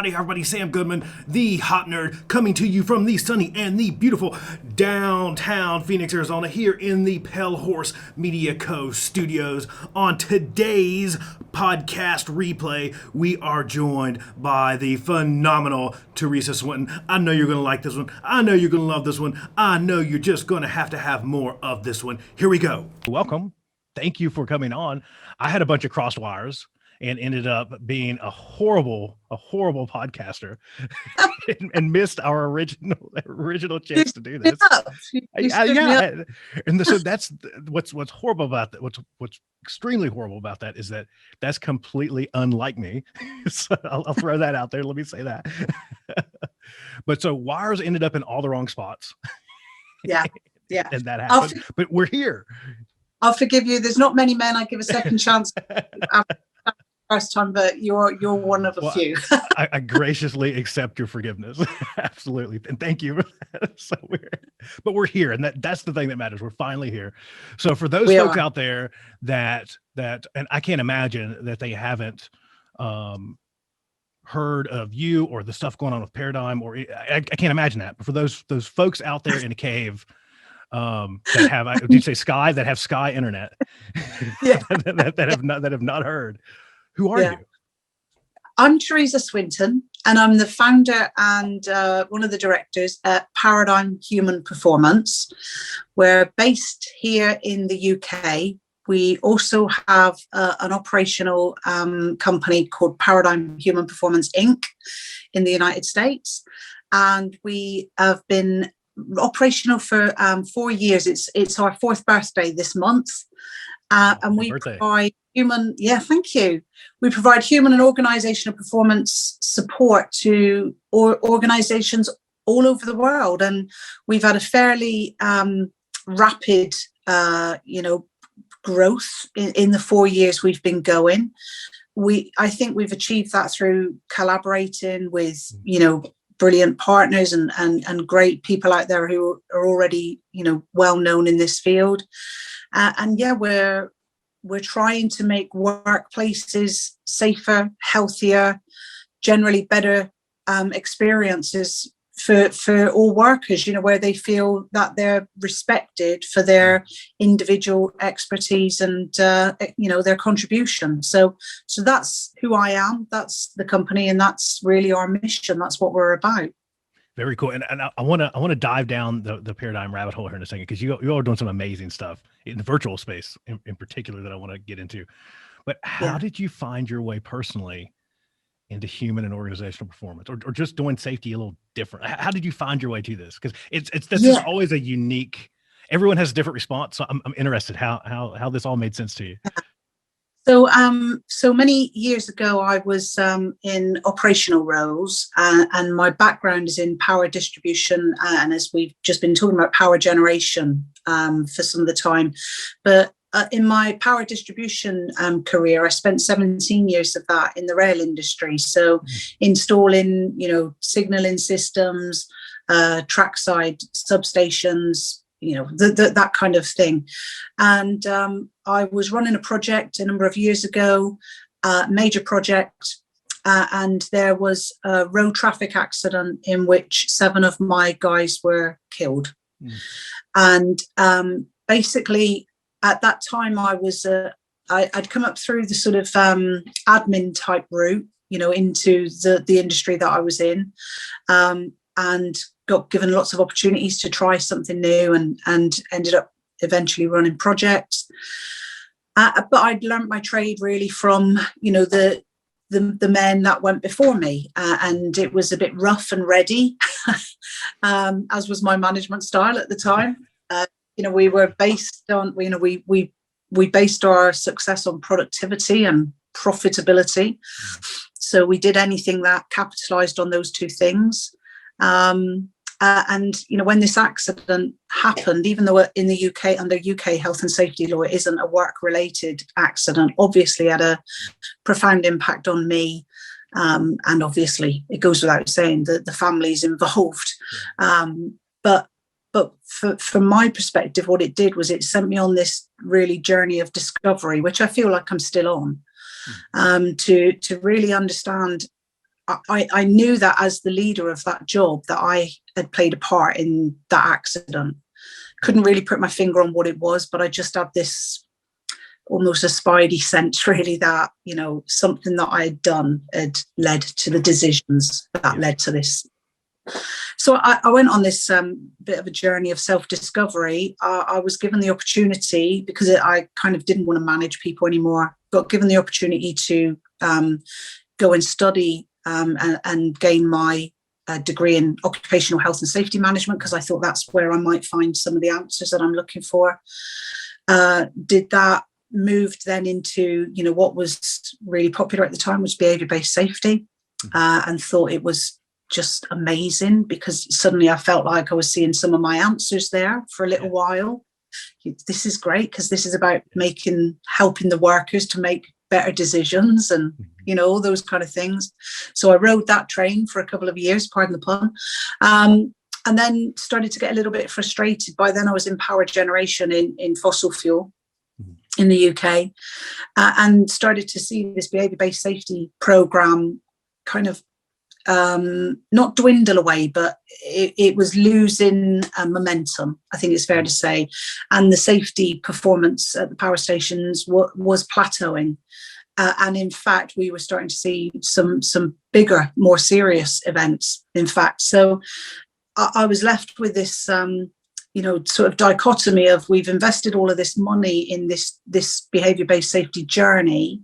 howdy, everybody. Sam Goodman, the hot nerd, coming to you from the sunny and the beautiful downtown Phoenix, Arizona, here in the Pale Horse Media Co. studios. On today's podcast replay, we are joined by the phenomenal Teresa Swinton. I know you're going to like this one. I know you're going to love this one. I know you're just going to have more of this one. Here we go. Welcome. Thank you for coming on. I had a bunch of crossed wires and ended up being a horrible podcaster and missed our original chance to do this. Yeah. And so that's what's horrible about that. What's extremely horrible about that is that that's completely unlike me. So I'll throw that out there. Let me say that. But so wires ended up in all the wrong spots. Yeah. And that happened. But we're here. I'll forgive you. There's not many men I give a second chance after first time, but you're one of a few. I graciously accept your forgiveness. Absolutely. And thank you. So we're here. And that's the thing that matters. We're finally here. So for those folks out there that, and I can't imagine that they haven't heard of you or the stuff going on with Paradigm, or I can't imagine that. But for those folks out there in a cave, that have, did you say Sky, that have Sky internet, yeah. that have not heard. Who are you? I'm Teresa Swinton, and I'm the founder and one of the directors at Paradigm Human Performance. We're based here in the UK. We also have an operational company called Paradigm Human Performance Inc. in the United States, and we have been operational for 4 years. It's our fourth birthday this month, and we provide thank you. We provide human and organizational performance support to organizations all over the world, and we've had a fairly rapid growth in the 4 years we've been going. I think we've achieved that through collaborating with brilliant partners and great people out there who are already, well known in this field. We're trying to make workplaces safer, healthier, generally better experiences for all workers, where they feel that they're respected for their individual expertise and, their contribution. So that's who I am. That's the company. And that's really our mission. That's what we're about. Very cool. And I want to dive down the Paradigm rabbit hole here in a second, because you all are doing some amazing stuff in the virtual space in particular that I want to get into. But how did you find your way personally into human and organizational performance, or just doing safety a little different? How did you find your way to this? Because this is always a unique, everyone has a different response. So I'm interested how this all made sense to you. So many years ago, I was in operational roles, and my background is in power distribution, and as we've just been talking about, power generation for some of the time. But in my power distribution career, I spent 17 years of that in the rail industry. So installing, signaling systems, trackside substations, that kind of thing. And I was running a project a number of years ago, major project, and there was a road traffic accident in which 7 of my guys were killed. And basically, at that time, I'd come up through the sort of admin type route, into the industry that I was in, and got given lots of opportunities to try something new, and ended up eventually running projects. But I'd learned my trade really from, the men that went before me, and it was a bit rough and ready, as was my management style at the time. We were based on, we based our success on productivity and profitability. So we did anything that capitalized on those two things. When this accident happened, even though in the UK, under UK health and safety law, it isn't a work-related accident, obviously had a profound impact on me. And obviously, it goes without saying that the families involved. But from my perspective, what it did was it sent me on this really journey of discovery, which I feel like I'm still on, to really understand I knew that as the leader of that job that I had played a part in that accident. Couldn't really put my finger on what it was, but I just had this almost a spidey sense, really, that, you know, something that I had done had led to the decisions that led to this. So I went on this bit of a journey of self-discovery. I was given the opportunity, because I kind of didn't want to manage people anymore, got given the opportunity to go and study and gain my degree in occupational health and safety management, because I thought that's where I might find some of the answers that I'm looking for. Did that, moved then into, you know, what was really popular at the time was behavior-based safety, and thought it was just amazing, because suddenly I felt like I was seeing some of my answers there for a little while. This is great, because this is about helping the workers to make better decisions and, you know, all those kind of things. So I rode that train for a couple of years, pardon the pun, and then started to get a little bit frustrated. By then I was in power generation in fossil fuel in the UK, and started to see this behaviour-based safety programme kind of not dwindle away, but it was losing momentum, I think it's fair to say. And the safety performance at the power stations was plateauing. And in fact, we were starting to see some bigger, more serious events, in fact. So I was left with this, you know, sort of dichotomy of, we've invested all of this money in this behaviour-based safety journey,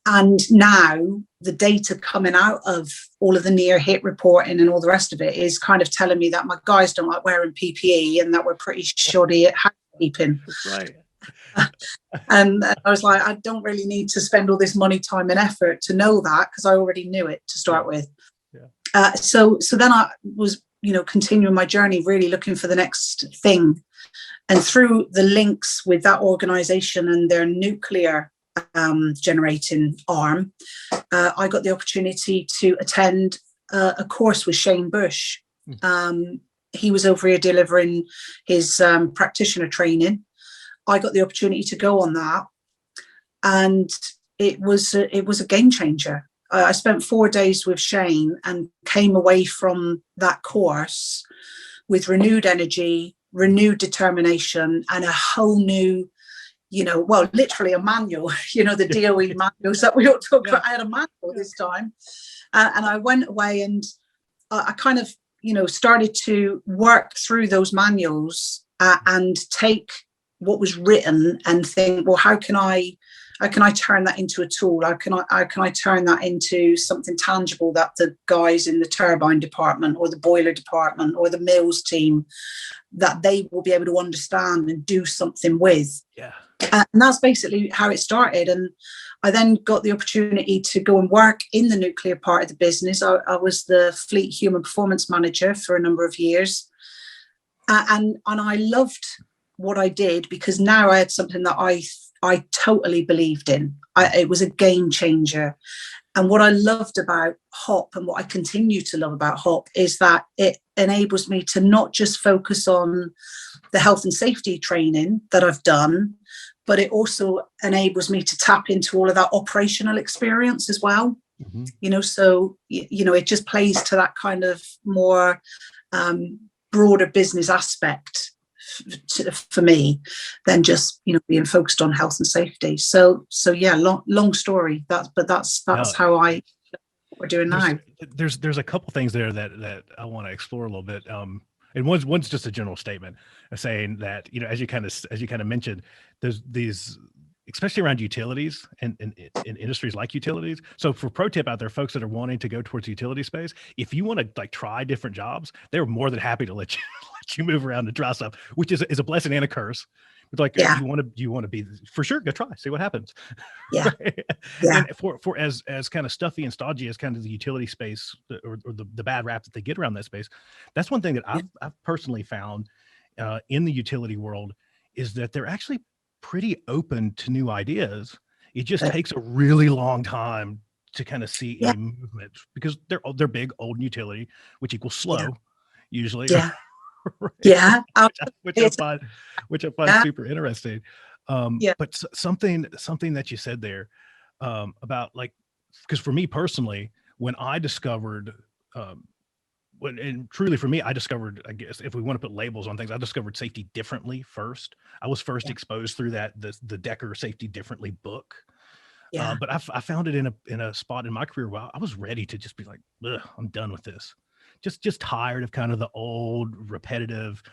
and now the data coming out of all of the near hit reporting and all the rest of it is kind of telling me that my guys don't like wearing PPE and that we're pretty shoddy at housekeeping. Right. And I was like, I don't really need to spend all this money, time and effort to know that, because I already knew it to start with. So then I was, you know, continuing my journey, really looking for the next thing. And through the links with that organisation and their nuclear generating arm, I got the opportunity to attend a course with Shane Bush. He was over here delivering his practitioner training. I got the opportunity to go on that, and it was a game changer. I spent 4 days with Shane and came away from that course with renewed energy, renewed determination, and a whole new, you know, well, literally a manual, you know, the DOE manuals that we all talk about. I had a manual this time. And I went away and I kind of, you know, started to work through those manuals and take what was written and think, well, how can I turn that into a tool? How can I turn that into something tangible that the guys in the turbine department or the boiler department or the mills team, that they will be able to understand and do something with. And that's basically how it started. And I then got the opportunity to go and work in the nuclear part of the business. I was the fleet human performance manager for a number of years. And I loved what I did, because now I had something that I totally believed in. It was a game changer. And what I loved about HOP, and what I continue to love about HOP, is that it enables me to not just focus on the health and safety training that I've done, but it also enables me to tap into all of that operational experience as well. You know, so, you know, it just plays to that kind of more broader business aspect for me than just, you know, being focused on health and safety. So yeah, long story. That's how we're doing now. There's a couple things there that I want to explore a little bit. And one's just a general statement saying that, you know, as you kind of mentioned, there's these, especially around utilities and in industries like utilities. So for pro tip out there, folks that are wanting to go towards utility space, if you want to like try different jobs, they're more than happy to let you move around and try stuff, which is a blessing and a curse. But like, you want to be, for sure, go try, see what happens. And for as kind of stuffy and stodgy as kind of the utility space or the bad rap that they get around that space, that's one thing that I've personally found in the utility world, is that they're actually pretty open to new ideas. It just takes a really long time to kind of see a movement, because they're big, old utility, which equals slow usually. Right? Which I find super interesting. But something that you said there about, like, because for me personally, when I discovered, and truly for me, I discovered, I guess, if we want to put labels on things, I discovered safety differently first. I was first exposed through the Decker Safety Differently book. But I found it in a spot in my career where I was ready to just be like, ugh, I'm done with this. Just tired of kind of the old repetitive,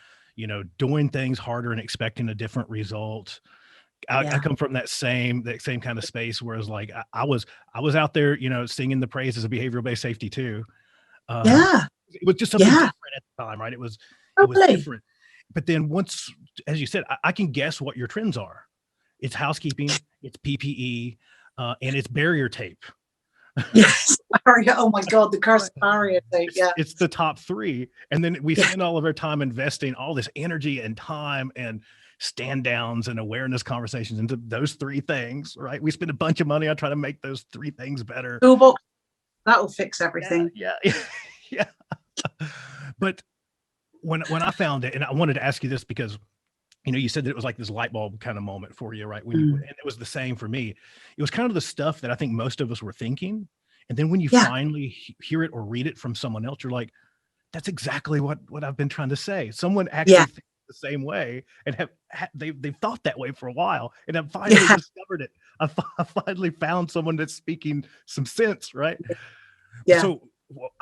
doing things harder and expecting a different result. I come from that same kind of space where it's like I was out there, singing the praises of behavioral-based safety too. It was just something different at the time, right? It was different. But then once, as you said, I can guess what your trends are. It's housekeeping, it's PPE, and it's barrier tape. Yes, barrier. Oh my God, the cursed barrier tape. Yeah, it's the top three, and then we spend all of our time investing all this energy and time and stand downs and awareness conversations into those three things, right? We spend a bunch of money on trying to make those three things better. Toolbox, that'll fix everything. Yeah. But when I found it, and I wanted to ask you this because you said that it was like this light bulb kind of moment for you, right? And it was the same for me. It was kind of the stuff that I think most of us were thinking. And then when you finally hear it or read it from someone else, you're like, that's exactly what I've been trying to say. Someone actually thinks the same way and they've thought that way for a while. And I've finally discovered it. I finally found someone that's speaking some sense, right? Yeah. So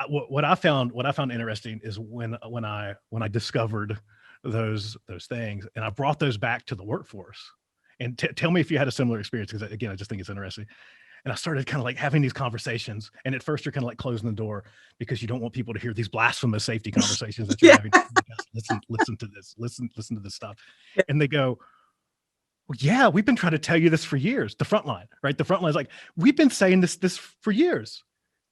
what I found interesting is when I discovered those things, and I brought those back to the workforce. And tell me if you had a similar experience, because again, I just think it's interesting. And I started kind of like having these conversations, and at first you're kind of like closing the door because you don't want people to hear these blasphemous safety conversations that you're having. Listen to this, listen to this stuff. And they go, well, yeah, we've been trying to tell you this for years. The front line, right? The front line is like, we've been saying this for years.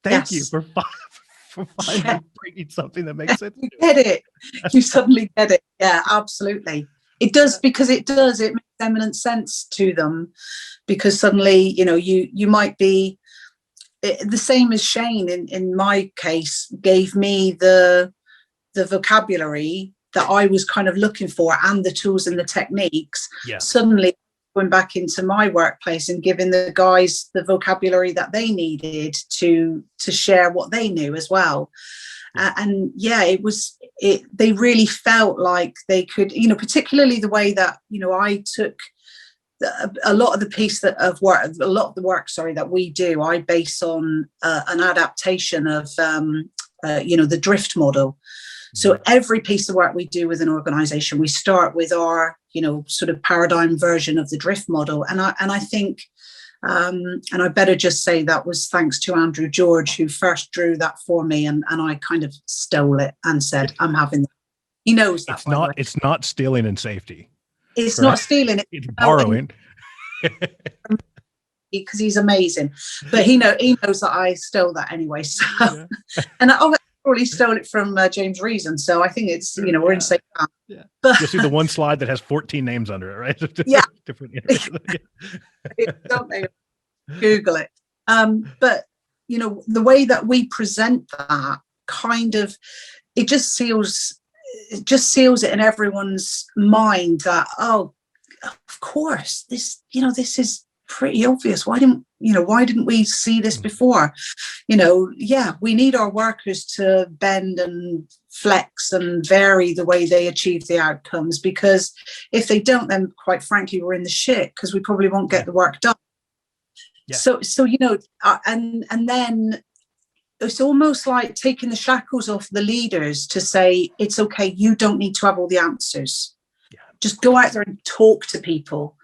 Thank you for finally bringing something that makes sense. You get it. You suddenly get it. Yeah, absolutely. It does, because it makes eminent sense to them, because suddenly, you might be the same as Shane in my case gave me the vocabulary that I was kind of looking for and the tools and the techniques. Suddenly going back into my workplace and giving the guys the vocabulary that they needed to share what they knew as well. They really felt like they could, particularly the way that, I took a lot of the work that we do, I base on an adaptation of, the drift model. So every piece of work we do with an organization, we start with our, sort of paradigm version of the drift model. And I think, and I better just say that was thanks to Andrew George, who first drew that for me, and I kind of stole it and said, I'm having that. He knows that. It's not stealing in safety. It's not stealing. It's borrowing. Because he's amazing. But he knows that I stole that anyway. So and I probably stole it from James Reason. So I think it's, we're in safe hands. Yeah. But you'll see the one slide that has 14 names under it, right? Different Don't they? Google it. But the way that we present that kind of, it just seals it in everyone's mind that, oh, of course, this is pretty obvious. Why didn't we see this before? We need our workers to bend and flex and vary the way they achieve the outcomes, because if they don't, then quite frankly, we're in the shit, because we probably won't get the work done. So and then it's almost like taking the shackles off the leaders to say, it's okay, you don't need to have all the answers. Just go out there and talk to people.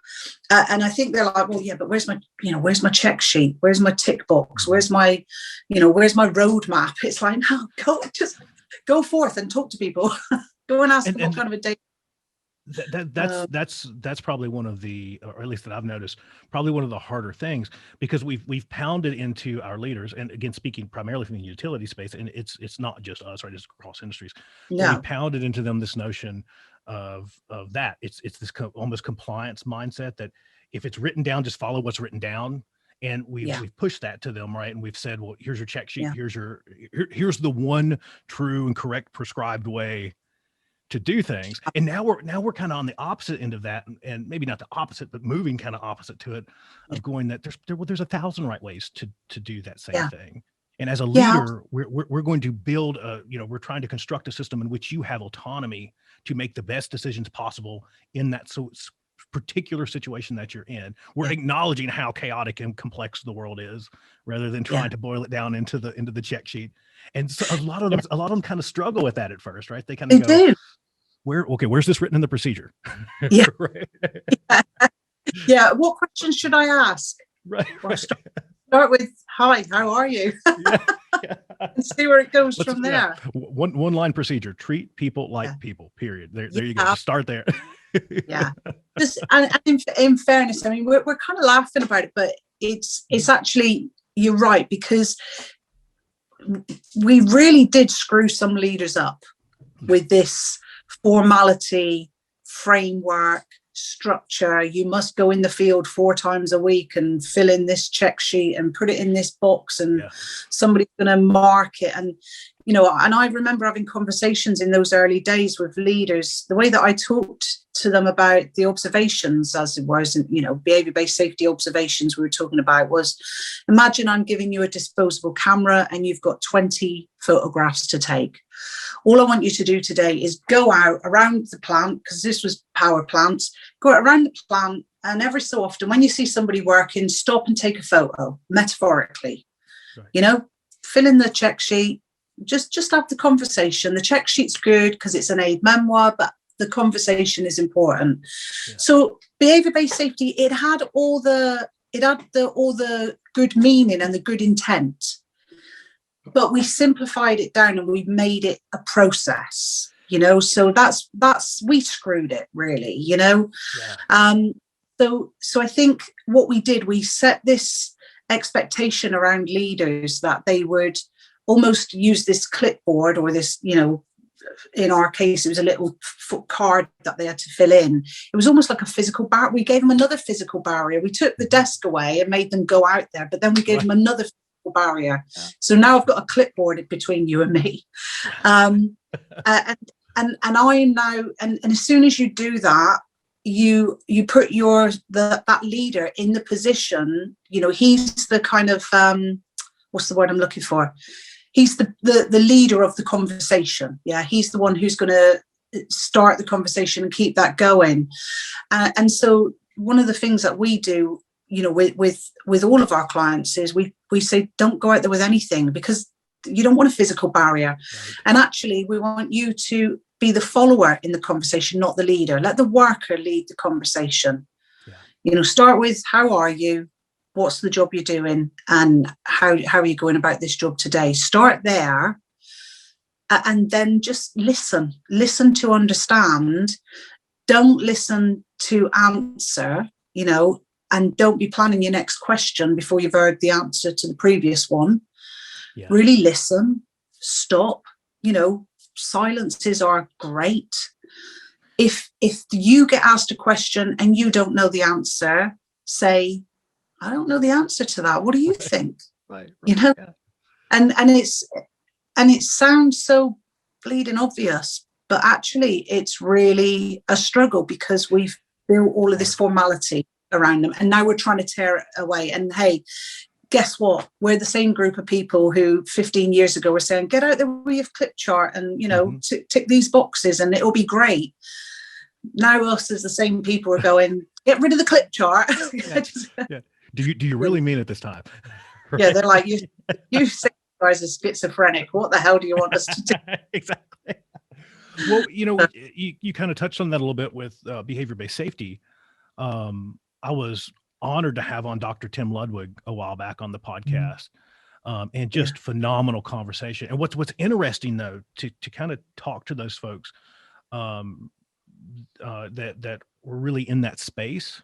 And I think they're like, well, yeah, but where's my check sheet? Where's my tick box? Where's my roadmap? It's like, no, go forth and talk to people. Go and ask them what kind of a day. That's probably one of the, or at least that I've noticed, probably one of the harder things, because we've pounded into our leaders, and again, speaking primarily from the utility space, and it's not just us, right? It's across industries. We pounded into them this notion of that. It's this almost compliance mindset that if it's written down, just follow what's written down. And we've pushed that to them, right? And we've said, well, here's your check sheet. Here's the one true and correct prescribed way to do things. And now we're kind of on the opposite end of that, and maybe not the opposite, but moving kind of opposite to it, of going that there's 1,000 right ways to do that same thing. And as a Yeah, leader, we're going to build we're trying to construct a system in which you have autonomy to make the best decisions possible in that particular situation that you're in. We're yeah, acknowledging how chaotic and complex the world is, rather than yeah. trying to boil it down into the check sheet. And so a lot of Yeah, them kind of struggle with that at first, right? They kind of they go, do. where's this written in the procedure? Yeah, Right. yeah, yeah. What questions should I ask? Right. Well, start with, hi, how are you? Yeah. Yeah. And see where it goes from Yeah. there. One line procedure: treat people like Yeah, people. Period. There you go. yeah, Just start there. yeah. Just and in fairness, I mean, we're kind of laughing about it, but it's actually, you're right, because we really did screw some leaders up with this formality, framework, structure. You must go in the field 4 times a week and fill in this check sheet and put it in this box, and Yeah. somebody's going to mark it. And and I remember having conversations in those early days with leaders. The way that I talked to them about the observations, as it was, behavior-based safety observations we were talking about, was, imagine I'm giving you a disposable camera and you've got 20 photographs to take. All I want you to do today is go out around the plant, because this was power plants, go out around the plant, and every so often when you see somebody working, stop and take a photo, metaphorically. Right. Fill in the check sheet, just have the conversation. The check sheet's good because it's an aid memoir, but the conversation is important. Yeah. So behavior-based safety, it had all the good meaning and the good intent, but we simplified it down and we made it a process, so that's we screwed it, really. Yeah. So I think what we did, we set this expectation around leaders that they would almost use this clipboard, or this, in our case, it was a little card that they had to fill in. It was almost like a physical barrier. We gave them another physical barrier. We took the desk away and made them go out there, but then we gave them another physical barrier. Yeah. So now I've got a clipboard between you and me. And I'm now, and as soon as you do that, you put that leader in the position, he's the kind of, what's the word I'm looking for? He's the leader of the conversation. Yeah, he's the one who's going to start the conversation and keep that going. And so one of the things that we do, with all of our clients, is we say, don't go out there with anything, because you don't want a physical barrier. Right. And actually, we want you to be the follower in the conversation, not the leader. Let the worker lead the conversation. Yeah. Start with, how are you? What's the job you're doing, and how are you going about this job today? Start there, and then just listen to understand. Don't listen to answer, and don't be planning your next question before you've heard the answer to the previous one. Yeah. Really listen, stop. Silences are great. If you get asked a question and you don't know the answer, say, I don't know the answer to that. What do you think? Right. Yeah. And it sounds so bleeding obvious, but actually it's really a struggle, because we've built all of this formality around them, and now we're trying to tear it away. And hey, guess what? We're the same group of people who 15 years ago were saying, get out there with your clip chart and, tick these boxes and it'll be great. Now us as the same people are going, get rid of the clip chart. Yeah. Yeah. Do you really mean it this time? Right? Yeah, they're like, you say guys are schizophrenic. What the hell do you want us to do? Exactly. Well, you kind of touched on that a little bit with behavior-based safety. I was honored to have on Dr. Tim Ludwig a while back on the podcast, and just phenomenal conversation. And what's interesting, though, to kind of talk to those folks that were really in that space.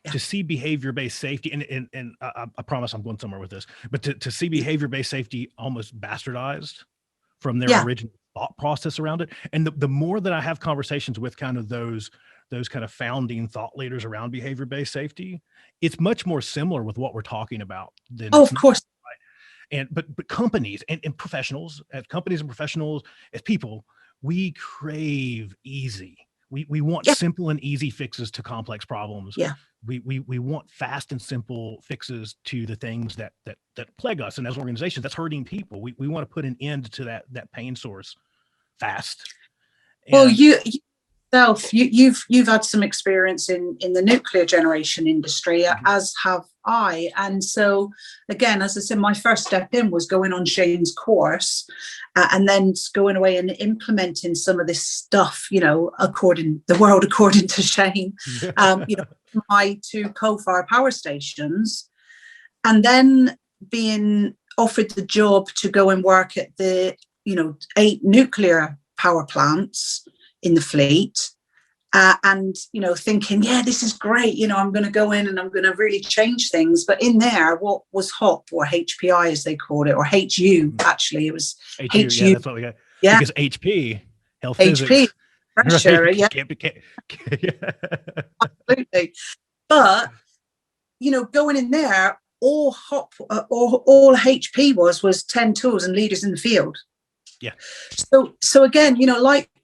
Yeah. To see behavior-based safety, and I promise I'm going somewhere with this, but to see behavior-based safety almost bastardized from their original thought process around it. And the more that I have conversations with kind of those kind of founding thought leaders around behavior-based safety, it's much more similar with what we're talking about than of course. Right? And but companies and professionals, as companies and professionals, as people, we crave easy. We want simple and easy fixes to complex problems. Yeah. We want fast and simple fixes to the things that plague us. And as organizations, that's hurting people. We want to put an end to that pain source fast. Well, you've had some experience in the nuclear generation industry, as have I. And so, again, as I said, my first step in was going on Shane's course, and then going away and implementing some of this stuff, according to Shane, my 2 coal-fired power stations, and then being offered the job to go and work at the 8 nuclear power plants in the fleet, and thinking, this is great, I'm going to go in and I'm going to really change things. But in there, what was HOP, or HPI as they called it, or HU, actually it was HU. Yeah, that's what we got. Yeah, because HP, health physics, pressure, right? yeah. Absolutely. But going in there, all HOP or all HP was 10 tools and leaders in the field. Yeah. So again,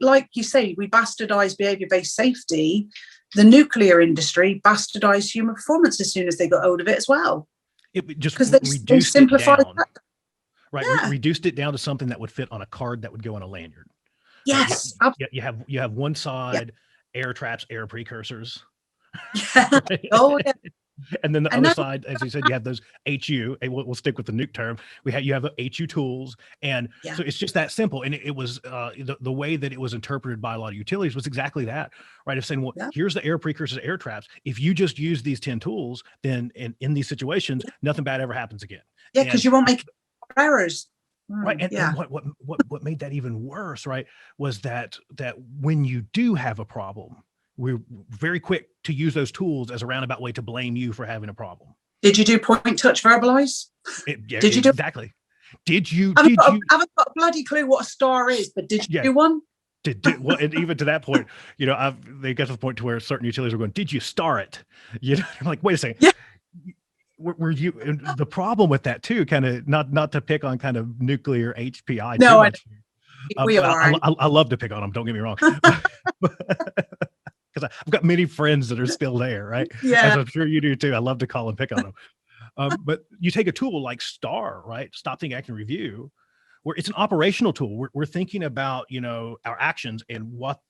like you say, we bastardize behavior-based safety. The nuclear industry bastardized human performance as soon as they got hold of it as well. It just because they simplified it down. Right. Yeah. Reduced it down to something that would fit on a card that would go on a lanyard. Yes. Right? You have one side, air traps, air precursors. Yeah. Right? Oh, yeah. And then the other side, as you said, you have those HU. We'll stick with the nuke term. You have HU tools, and so it's just that simple. And it was the way that it was interpreted by a lot of utilities was exactly that, right? Of saying, well, here's the air precursors, air traps. If you just use these 10 tools, then in these situations, nothing bad ever happens again. Yeah, because you won't make errors. Right. And what made that even worse, right, was that when you do have a problem, we're very quick to use those tools as a roundabout way to blame you for having a problem. Did you do point, touch, verbalize? Did you do exactly? Did you? I haven't got a bloody clue what a star is, but did you do one? Well, and even to that point, they get to the point to where certain utilities are going, did you star it? I'm like, wait a second. Yeah. Were you? And the problem with that too, kind of not to pick on kind of nuclear HPI. No, we are. I love to pick on them. Don't get me wrong. Because I've got many friends that are still there, right? Yeah. As I'm sure you do too. I love to call and pick on them. But you take a tool like STAR, right? Stop, Think, Act, and Review, where it's an operational tool. We're thinking about, our actions and what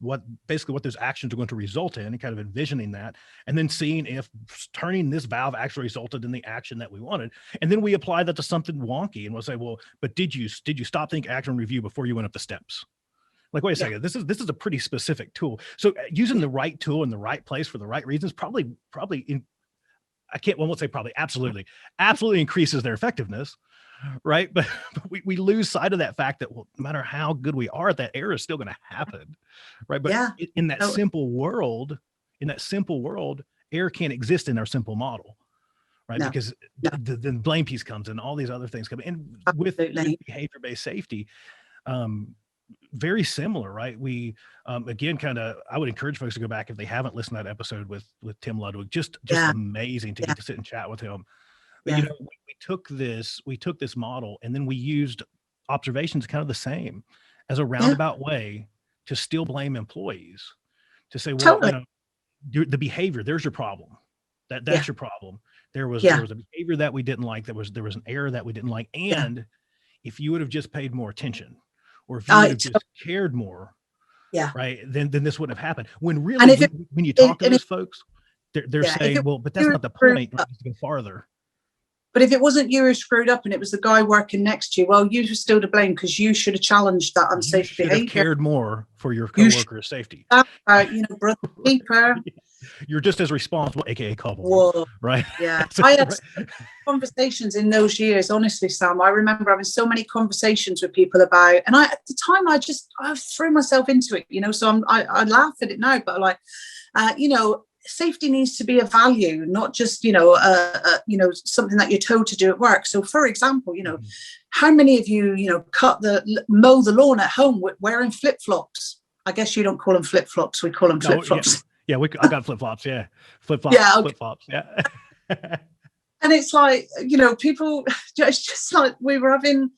those actions are going to result in, and kind of envisioning that, and then seeing if turning this valve actually resulted in the action that we wanted. And then we apply that to something wonky, and we'll say, well, but did you stop, think, act, and review before you went up the steps? Like, wait a second, this is a pretty specific tool. So using the right tool in the right place for the right reasons, absolutely increases their effectiveness, right? But we lose sight of that fact that, well, no matter how good we are, that error is still going to happen, right? But in that simple world, error can't exist in our simple model, right? Because the blame piece comes in, all these other things come in. And with behavior-based safety, very similar, right? We again, I would encourage folks to go back if they haven't listened to that episode with Tim Ludwig. Just amazing to get to sit and chat with him. But we took this model, and then we used observations kind of the same as a roundabout way to still blame employees, to say, well, the behavior, there's your problem. That's your problem. There was a behavior that we didn't like. There was an error that we didn't like. And if you would have just paid more attention, or if you would have just cared more, right, then this wouldn't have happened. When really, when you talk to those folks, they're saying, well, but that's not the point. Right? To go farther. But if it wasn't you who screwed up and it was the guy working next to you, well, you were still to blame, because you should have challenged that unsafe behavior. You should have cared more for your coworker's safety. Brother keeper. You're just as responsible, aka culpable. Right? Yeah. I had conversations in those years, honestly, Sam. I remember having so many conversations with people about, and at the time I threw myself into it, so I laugh at it now, but like, safety needs to be a value, not just, something that you're told to do at work. So for example, how many of you, mow the lawn at home wearing flip-flops? I guess you don't call them flip-flops. We call them flip-flops. Yeah, I got flip-flops. Yeah. Flip-flops. Yeah, okay. Flip-flops. Yeah. And it's like, people, it's just like we were having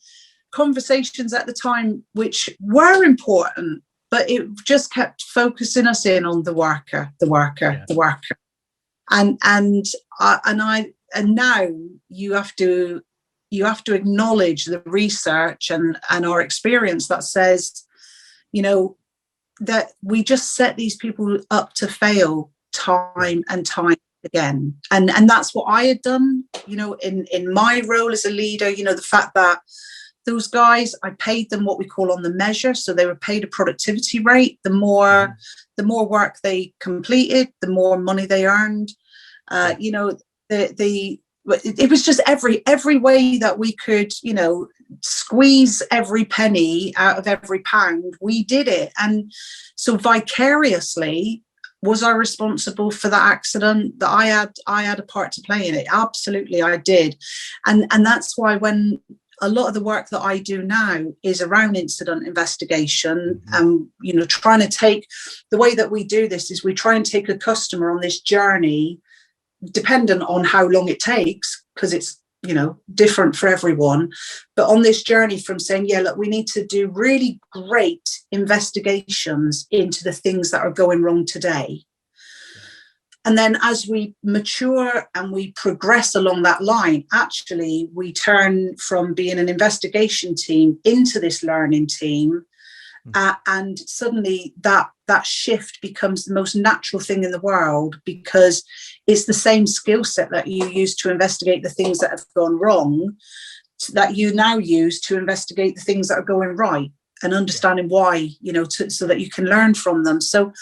conversations at the time, which were important, but it just kept focusing us in on the worker, the worker. And now you have to acknowledge the research and our experience that says, that we just set these people up to fail time and time again. And that's what I had done, in my role as a leader, the fact that those guys, I paid them what we call on the measure. So they were paid a productivity rate. The more work they completed, the more money they earned. It was just every way that we could, squeeze every penny out of every pound, we did it. And so vicariously, was I responsible for that accident? That I had a part to play in it? Absolutely, I did. And that's why when a lot of the work that I do now is around incident investigation, trying to take, the way that we do this is we try and take a customer on this journey, dependent on how long it takes, because it's, different for everyone, but on this journey from saying, look, we need to do really great investigations into the things that are going wrong today. And then as we mature and we progress along that line, actually, we turn from being an investigation team into this learning team. And suddenly that shift becomes the most natural thing in the world, because it's the same skill set that you use to investigate the things that have gone wrong that you now use to investigate the things that are going right, and understanding why, so that you can learn from them. So,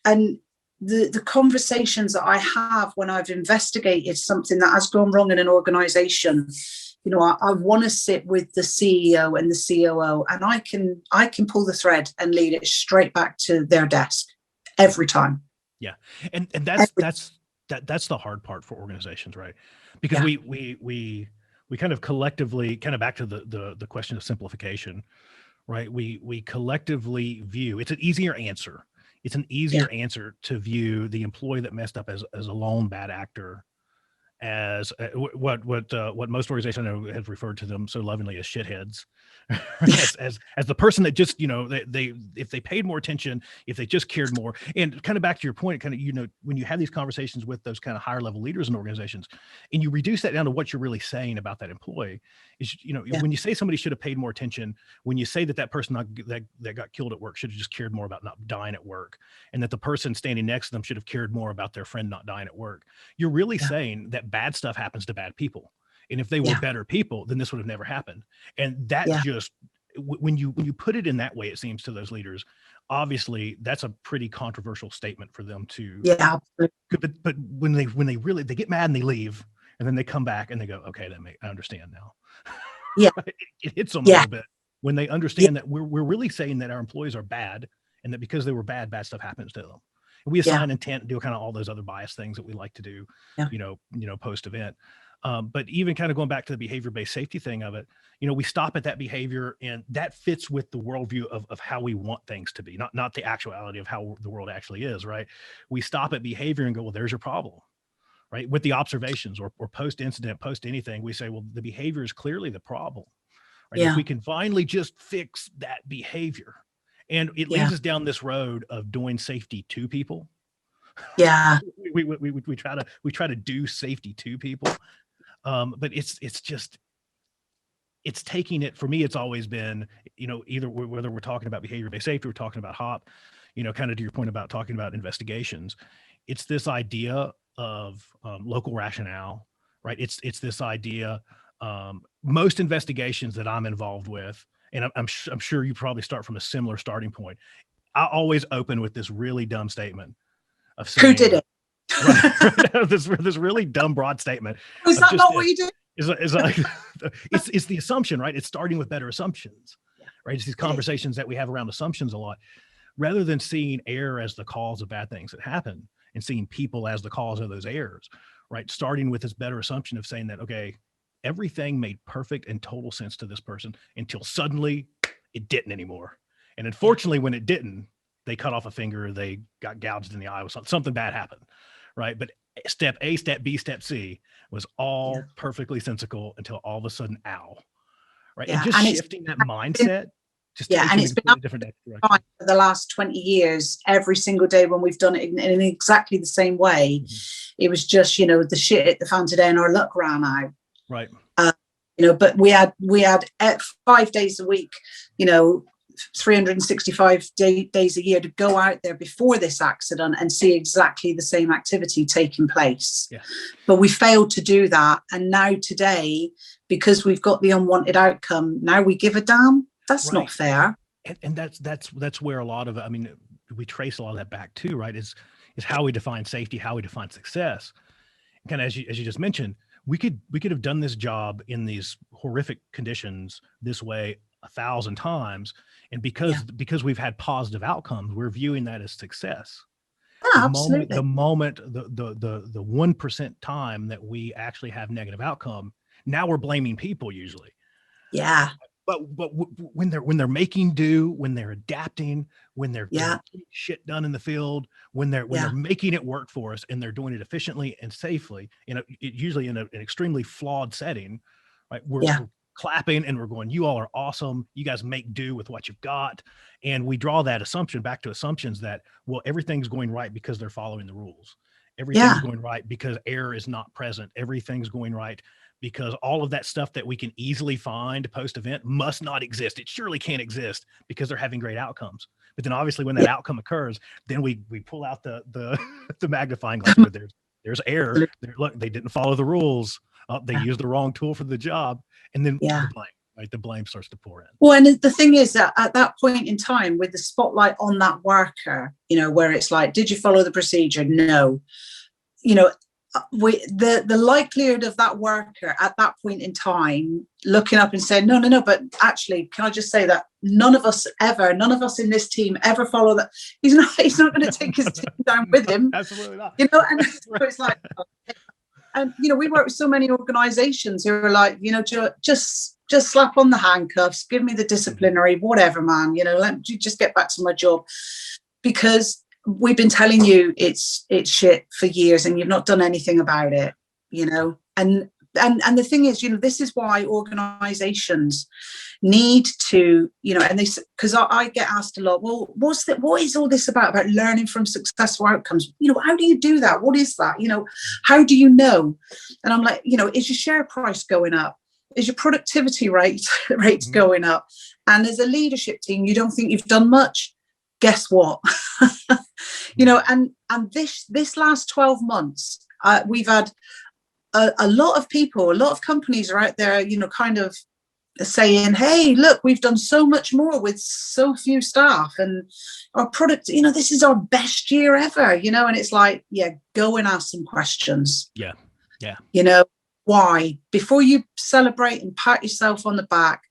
and the conversations that I have when I've investigated something that has gone wrong in an organization, I want to sit with the CEO and the COO, and I can pull the thread and lead it straight back to their desk every time. Yeah, and that's the hard part for organizations, right? Because we kind of collectively, kind of back to the question of simplification, right? We collectively view, it's an easier answer. It's an easier answer to view the employee that messed up as a lone bad actor, as what most organizations have referred to them so lovingly as shitheads, as the person that just, they if they paid more attention, if they just cared more. And kind of back to your point, kind of, when you have these conversations with those kind of higher level leaders in organizations, and you reduce that down to what you're really saying about that employee is, when you say somebody should have paid more attention, when you say that person that got killed at work should have just cared more about not dying at work, and that the person standing next to them should have cared more about their friend not dying at work, you're really saying that bad stuff happens to bad people. And if they were better people, then this would have never happened. And that just, when you put it in that way, it seems to those leaders, obviously that's a pretty controversial statement for them to, but when they really, they get mad and they leave, and then they come back and they go, okay, I understand now. It hits them a little bit when they understand that we're really saying that our employees are bad, and that because they were bad stuff happens to them. And we assign intent and do kind of all those other bias things that we like to do, post event. But even kind of going back to the behavior-based safety thing of it, we stop at that behavior, and that fits with the worldview of how we want things to be, not the actuality of how the world actually is, right? We stop at behavior and go, well, there's your problem, right? With the observations or post-incident, post-anything, we say, well, the behavior is clearly the problem, right? If we can finally just fix that behavior, and it leads us down this road of doing safety to people. We try to do safety to people. But it's taking it, for me, it's always been, either whether we're talking about behavior-based safety, we're talking about HOP, kind of to your point about talking about investigations, it's this idea of local rationale, right? It's this idea, most investigations that I'm involved with, and I'm sure you probably start from a similar starting point. I always open with this really dumb statement of saying, who did it? Right. this really dumb, broad statement. Is that not what you do? Is like, it's the assumption, right? It's starting with better assumptions, right? It's these conversations that we have around assumptions a lot, rather than seeing error as the cause of bad things that happen and seeing people as the cause of those errors, right? Starting with this better assumption of saying that, okay, everything made perfect and total sense to this person until suddenly it didn't anymore. And unfortunately, when it didn't, they cut off a finger, they got gouged in the eye, something bad happened, right? But step A, step B, step C was all perfectly sensical until all of a sudden, ow, right? And just shifting that mindset Just Yeah, and taking it's a been completely different direction. fine for the last 20 years, every single day when we've done it in exactly the same way. It was just, the shit hit the fan today and our luck ran out. Right. But we had 5 days a week, 365 days a year to go out there before this accident and see exactly the same activity taking place. Yeah. But we failed to do that. And now today, because we've got the unwanted outcome, now we give a damn. That's not fair. And that's where a lot of, we trace a lot of that back too, right? Is how we define safety, how we define success. Kind of as you just mentioned, we could have done this job in these horrific conditions this way 1,000 times, and because we've had positive outcomes, we're viewing that as success. Yeah, absolutely. The 1% time that we actually have negative outcome, now we're blaming people usually. Yeah. But when they're making do, when they're adapting, when they're getting shit done in the field, when they're making it work for us and they're doing it efficiently and safely, usually in an extremely flawed setting, right? We're clapping and we're going, you all are awesome. You guys make do with what you've got. And we draw that assumption back to assumptions that, well, everything's going right because they're following the rules. Everything's going right because error is not present. Everything's going right because all of that stuff that we can easily find post-event must not exist. It surely can't exist because they're having great outcomes. But then obviously when that outcome occurs, then we pull out the the magnifying glass. But there's error. Look, they didn't follow the rules. They used the wrong tool for the job. And then the blame, right? The blame starts to pour in. Well, and the thing is that at that point in time, with the spotlight on that worker, where it's like, did you follow the procedure? No. The likelihood of that worker at that point in time looking up and saying, no, but actually, can I just say that none of us in this team ever follow that. He's not going to take his team down with him. Absolutely not. And so it's like, and we work with so many organizations who are like, just slap on the handcuffs, give me the disciplinary, whatever, man, let me just get back to my job, because we've been telling you it's shit for years and you've not done anything about it, and the thing is, this is why organizations need to, and because I get asked a lot, well, what is all this about learning from successful outcomes? How do you do that? What is that? How do you know? And I'm like, is your share price going up? Is your productivity rates going up? And as a leadership team, you don't think you've done much? Guess what? And this last 12 months, we've had a lot of people, a lot of companies are out there, kind of saying, hey, look, we've done so much more with so few staff, and our product, this is our best year ever, and it's like, go and ask some questions. Why? Before you celebrate and pat yourself on the back,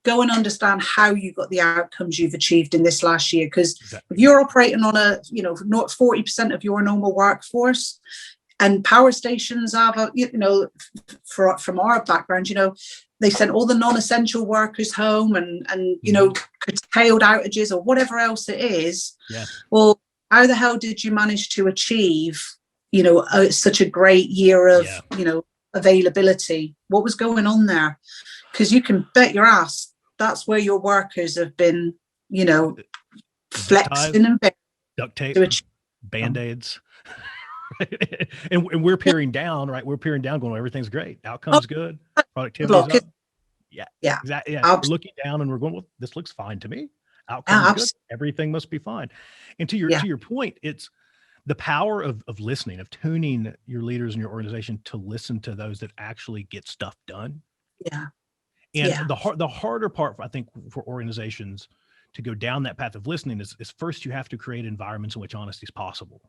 go and understand how you got the outcomes you've achieved in this last year. Because if you're operating on not 40% of your normal workforce, and power stations have from our background, they sent all the non-essential workers home and curtailed outages or whatever else it is. Well, how the hell did you manage to achieve such a great year of availability? What was going on there? Because you can bet your ass that's where your workers have been, flexing and duct tape, band-aids. and we're peering down, right? We're peering down going, everything's great. Outcome's good. Productivity's up. Yeah. Exactly. Yeah. We're looking down and we're going, well, this looks fine to me. Outcome's good. Everything must be fine. And to your point, it's the power of listening, of tuning your leaders in your organization to listen to those that actually get stuff done. Yeah. And the harder part, I think, for organizations to go down that path of listening is first you have to create environments in which honesty is possible.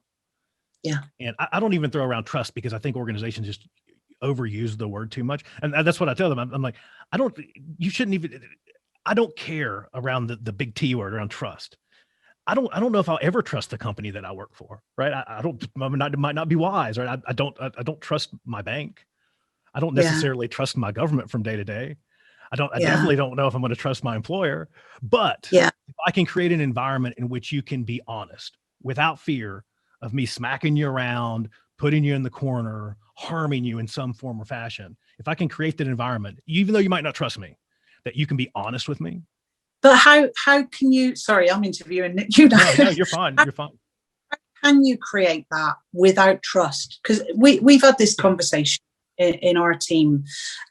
Yeah. And I don't even throw around trust, because I think organizations just overuse the word too much. And that's what I tell them. I'm like, I don't care around the big T word around trust. I don't know if I'll ever trust the company that I work for, right? It might not be wise, right? I don't trust my bank. I don't necessarily trust my government from day to day. I definitely don't know if I'm going to trust my employer, but if I can create an environment in which you can be honest without fear of me smacking you around, putting you in the corner, harming you in some form or fashion. If I can create that environment, even though you might not trust me, that you can be honest with me, But how can you, sorry, I'm interviewing you now. No, you're fine. You're fine. Can you create that without trust? Because we've had this conversation in our team,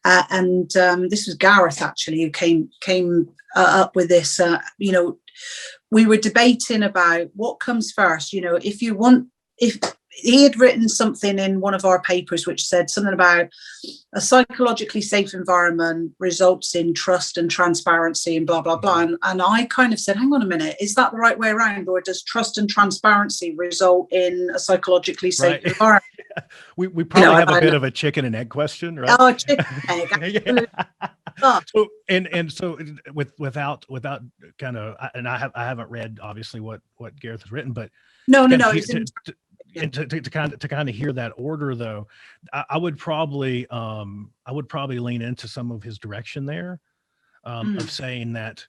and this was Gareth actually who came up with this. We were debating about what comes first. If he had written something in one of our papers which said something about a psychologically safe environment results in trust and transparency and blah, blah, blah. And I kind of said, hang on a minute, is that the right way around? Or does trust and transparency result in a psychologically safe environment? We probably have a bit of a chicken and egg question, right? Oh, chicken and egg. So without kind of, and I haven't read obviously what Gareth has written, but no. To kind of hear that order though, I would probably lean into some of his direction there, of saying that,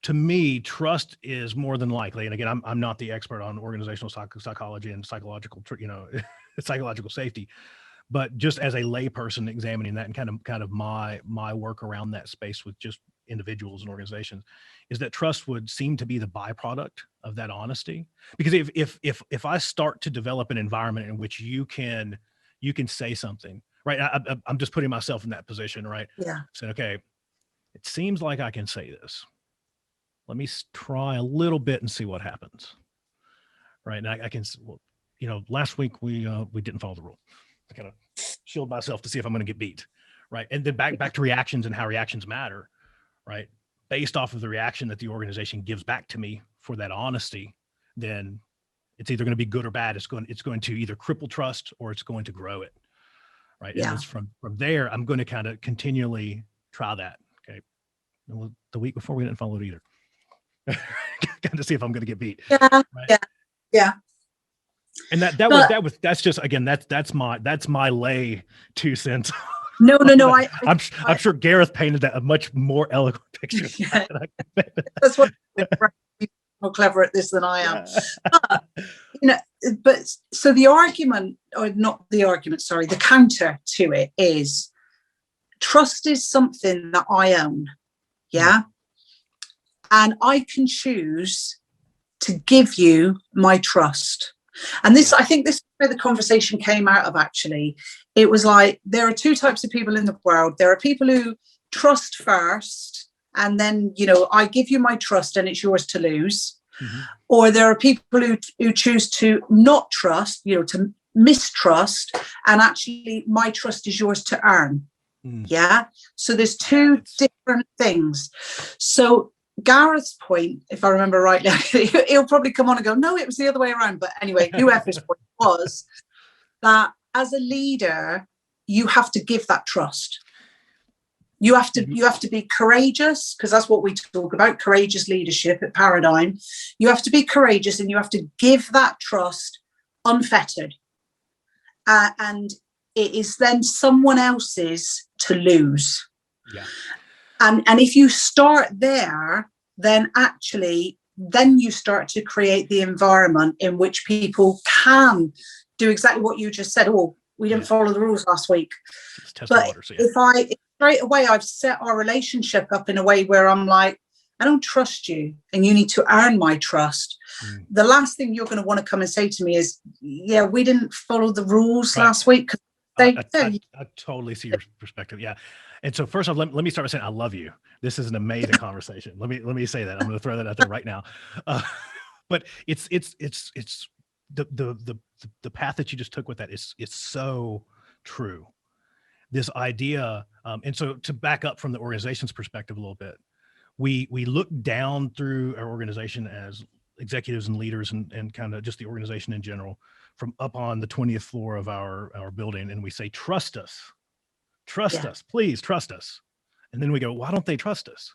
to me, trust is more than likely, and again, I'm not the expert on organizational psychology and psychological, psychological safety, but just as a layperson examining that and kind of my work around that space with just individuals and organizations, is that trust would seem to be the byproduct of that honesty. Because if I start to develop an environment in which you can say something, right? I'm just putting myself in that position, right? Yeah. Saying, okay, it seems like I can say this. Let me try a little bit and see what happens, right? And I can, last week we didn't follow the rule. I kind of shield myself to see if I'm going to get beat, right? And then back to reactions and how reactions matter, right? Based off of the reaction that the organization gives back to me for that honesty, then it's either going to be good or bad. It's going to either cripple trust or it's going to grow it, right? Yeah. And it's from there, I'm going to kind of continually try that. Okay. Well, the week before we didn't follow it either. Kind of see if I'm going to get beat. Yeah. Right? Yeah. And that's just, again, that's my lay 2 cents. No. I'm sure Gareth painted that a much more eloquent picture. Yeah. That's what more clever at this than I am. Yeah. But so the argument, or not the argument, sorry, the counter to it is trust is something that I own. Yeah. And I can choose to give you my trust. And I think this is where the conversation came out of, actually. It was like, there are two types of people in the world. There are people who trust first, and then, I give you my trust and it's yours to lose. Mm-hmm. Or there are people who choose to not trust, to mistrust, and actually my trust is yours to earn. Yeah. So there's two different things. So Gareth's point, if I remember rightly, he'll probably come on and go, no, it was the other way around. But anyway, whoever's point was that as a leader, you have to give that trust. You have to be courageous, because that's what we talk about, courageous leadership at Paradigm. You have to be courageous and you have to give that trust unfettered. And it is then someone else's to lose. Yeah. And if you start there, then you start to create the environment in which people can do exactly what you just said. Oh, we didn't follow the rules last week. But if straight away I've set our relationship up in a way where I'm like, I don't trust you and you need to earn my trust. The last thing you're going to want to come and say to me is, yeah, we didn't follow the rules last week. I totally see your perspective. Yeah. And so first off, let me start by saying I love you. This is an amazing conversation. Let me say that. I'm going to throw that out there right now. But it's the path that you just took with that is so true. This idea, and so to back up from the organization's perspective a little bit, we look down through our organization as executives and leaders and kind of just the organization in general from up on the 20th floor of our building, and we say, trust us, please trust us. And then we go, why don't they trust us?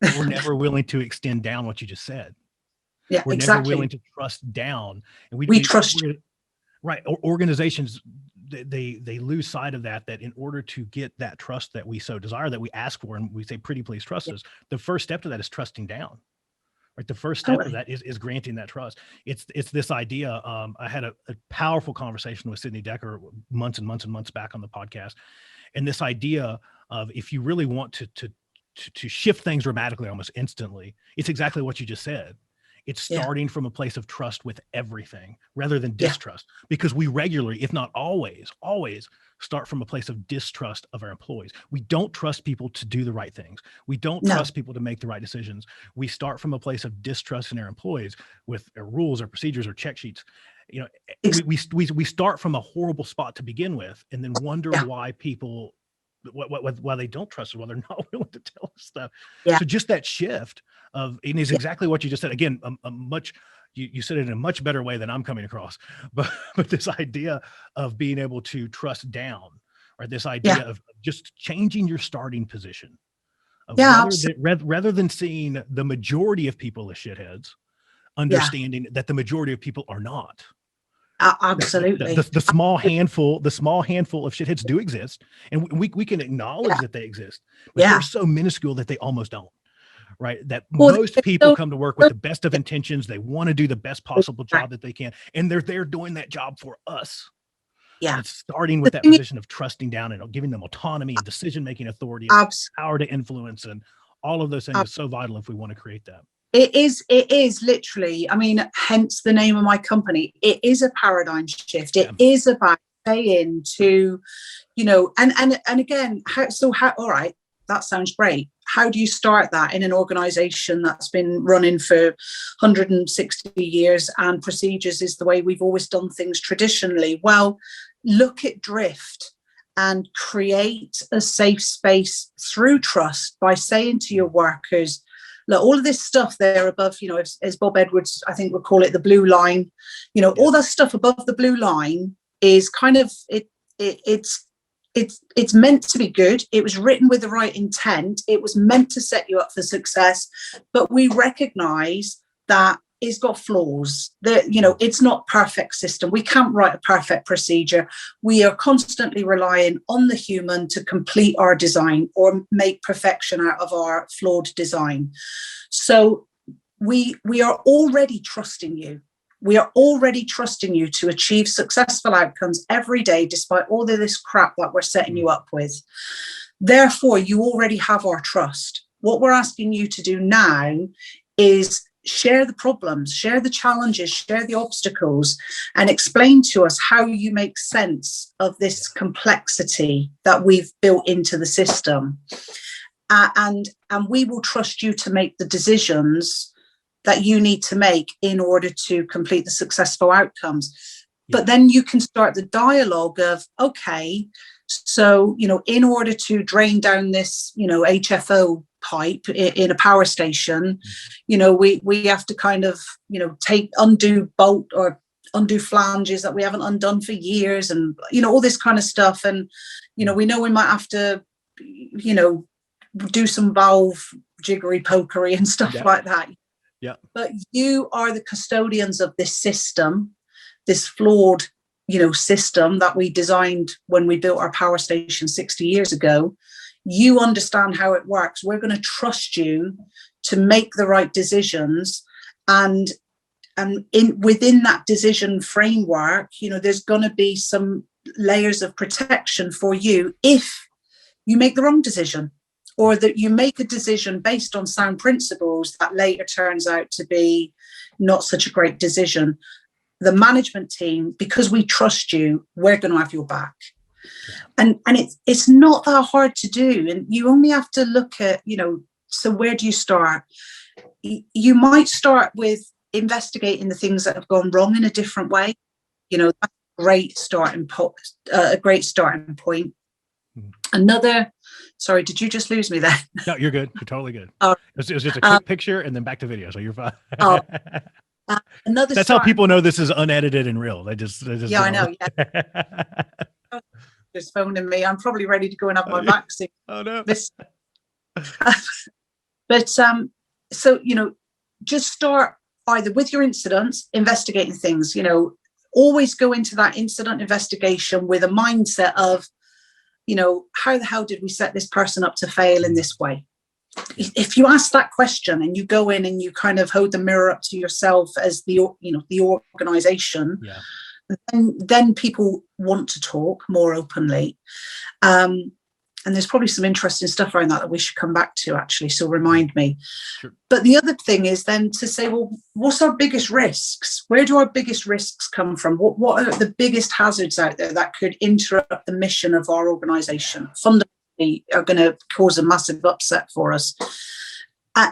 But we're never willing to extend down what you just said. Yeah, we're exactly. Never willing to trust down. And we trust you. Right. Organizations, they lose sight of that in order to get that trust that we so desire, that we ask for, and we say, pretty please trust us. The first step to that is trusting down. Right. The first step of that is granting that trust. It's this idea. I had a powerful conversation with Sydney Decker months and months and months back on the podcast. And this idea of, if you really want to shift things dramatically almost instantly, it's exactly what you just said. It's starting from a place of trust with everything rather than distrust, because we regularly, if not always, start from a place of distrust of our employees. We don't trust people to do the right things. We don't trust people to make the right decisions. We start from a place of distrust in our employees with our rules or procedures or check sheets. You know, we start from a horrible spot to begin with, and then wonder why people, why they don't trust us, why they're not willing to tell us stuff. So just that shift of, it is exactly what you just said. Again, a much, you said it in a much better way than I'm coming across, but this idea of being able to trust down, or this idea of just changing your starting position, of rather than seeing the majority of people as shitheads, understanding that the majority of people are not. Absolutely. The small handful of shitheads do exist, and we can acknowledge that they exist, but they're so minuscule that they almost don't. Right. That most people come to work with the best of intentions. They want to do the best possible job that they can. And they're there doing that job for us. And it's starting with that position of trusting down and giving them autonomy and decision-making authority, and power to influence, and all of those things are so vital if we want to create that. It is literally, I mean, hence the name of my company. It is a paradigm shift. It is about saying to, you know, and again, all right, that sounds great. How do you start that in an organization that's been running for 160 years and procedures is the way we've always done things traditionally? Well, look at drift and create a safe space through trust by saying to your workers, look, all of this stuff there above, you know, as Bob Edwards, I think, would call it the blue line, you know, all that stuff above the blue line is kind of, it's meant to be good. It was written with the right intent. It was meant to set you up for success, but we recognize that it's got flaws. That, you know, it's not perfect system. We can't write a perfect procedure. We are constantly relying on the human to complete our design or make perfection out of our flawed design. So we are already trusting you. We are already trusting you to achieve successful outcomes every day, despite all of this crap that we're setting you up with. Therefore, you already have our trust. What we're asking you to do now is share the problems, share the challenges, share the obstacles, and explain to us how you make sense of this complexity that we've built into the system. And we will trust you to make the decisions that you need to make in order to complete the successful outcomes. But then you can start the dialogue of, okay, so, you know, in order to drain down this, you know, HFO pipe in a power station, you know, we have to kind of, you know, undo bolt or undo flanges that we haven't undone for years, and, you know, all this kind of stuff. And, you know we might have to, you know, do some valve jiggery pokery and stuff like that. But you are the custodians of this system, this flawed, you know, system that we designed when we built our power station 60 years ago. You understand how it works. We're going to trust you to make the right decisions, and within that decision framework, you know, there's going to be some layers of protection for you if you make the wrong decision, or that you make a decision based on sound principles that later turns out to be not such a great decision. The management team, because we trust you, we're going to have your back. And it's not that hard to do. And you only have to look at, you know, so where do you start? You might start with investigating the things that have gone wrong in a different way. You know, that's a great starting point. Sorry, did you just lose me there? No, you're good. You're totally good. It was just a quick picture and then back to video, so you're fine. That's how people know this is unedited and real. They just I know. Yeah. Just phoning me. I'm probably ready to go and have my vaccine. Oh no. But so, you know, just start either with your incidents, investigating things. You know, always go into that incident investigation with a mindset of, you know, how the hell did we set this person up to fail in this way? If you ask that question and you go in and you kind of hold the mirror up to yourself as the organization, then people want to talk more openly. and there's probably some interesting stuff around that we should come back to, actually, so remind me. Sure. But the other thing is then to say, well, what's our biggest risks? Where do our biggest risks come from? What are the biggest hazards out there that could interrupt the mission of our organization, fundamentally are going to cause a massive upset for us?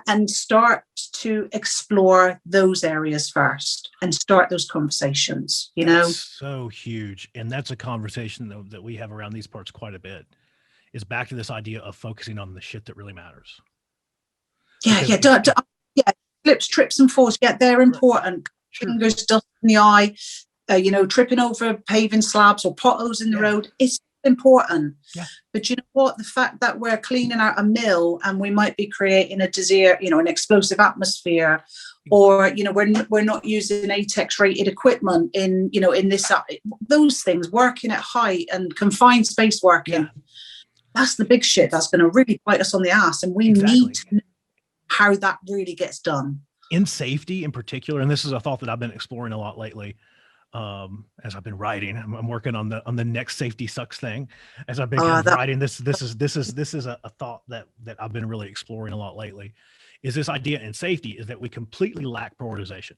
And start to explore those areas first and start those conversations, That's so huge. And that's a conversation that we have around these parts quite a bit, is back to this idea of focusing on the shit that really matters. Slips, trips and falls, they're important. Sure. Fingers, dust in the eye, tripping over paving slabs or potholes in the road, it's important. Yeah. But you know what? The fact that we're cleaning out a mill and we might be creating a disease, an explosive atmosphere, or we're not using ATEX rated equipment in this, those things, working at height and confined space working. Yeah. That's the big shit that's going to really bite us on the ass, and we need to know how that really gets done. In safety in particular, and this is a thought that I've been exploring a lot lately. As I've been writing, I'm working on the next safety sucks thing. As I've been writing, this is a thought that I've been really exploring a lot lately. Is this idea in safety is that we completely lack prioritization.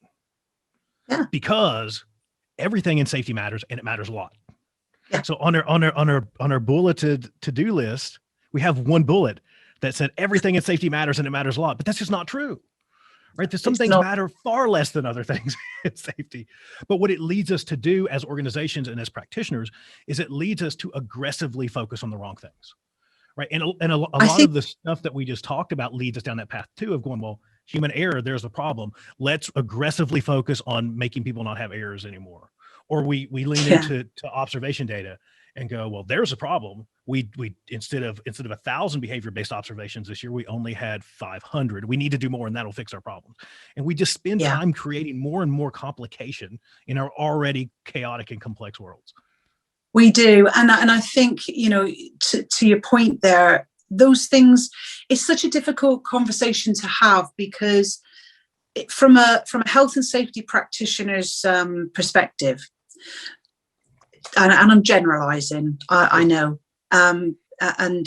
Yeah. Because everything in safety matters, and it matters a lot. Yeah. So on our bulleted to-do list, we have one bullet that said everything in safety matters and it matters a lot, but that's just not true. Right? There's some things matter far less than other things in safety. But what it leads us to do as organizations and as practitioners is it leads us to aggressively focus on the wrong things. Right. And a lot of the stuff that we just talked about leads us down that path too, of going, well, human error, there's a problem. Let's aggressively focus on making people not have errors anymore. Or we lean into observation data and go, well, there's a problem. We instead of 1,000 behavior-based observations this year, we only had 500. We need to do more, and that'll fix our problems. And we just spend time creating more and more complication in our already chaotic and complex worlds. We do, and I think to your point there, those things, it's such a difficult conversation to have, because from a health and safety practitioner's perspective. And I'm generalizing, I know. And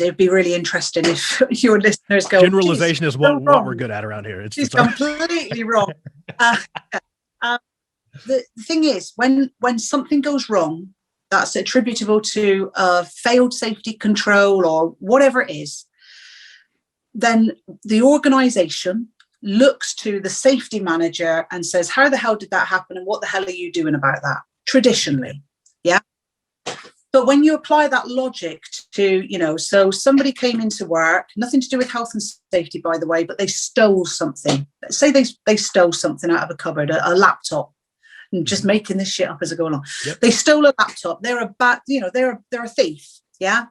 it'd be really interesting if your listeners go, generalization is what we're good at around here. It's completely wrong. The thing is, when something goes wrong, that's attributable to a failed safety control or whatever it is, then the organization looks to the safety manager and says, how the hell did that happen? And what the hell are you doing about that? Traditionally. Yeah. But when you apply that logic to, so somebody came into work, nothing to do with health and safety, by the way, but they stole something. Let's say they stole something out of a cupboard, a laptop. And just making this shit up as I go along. Yep. They stole a laptop. They're a thief. Yeah.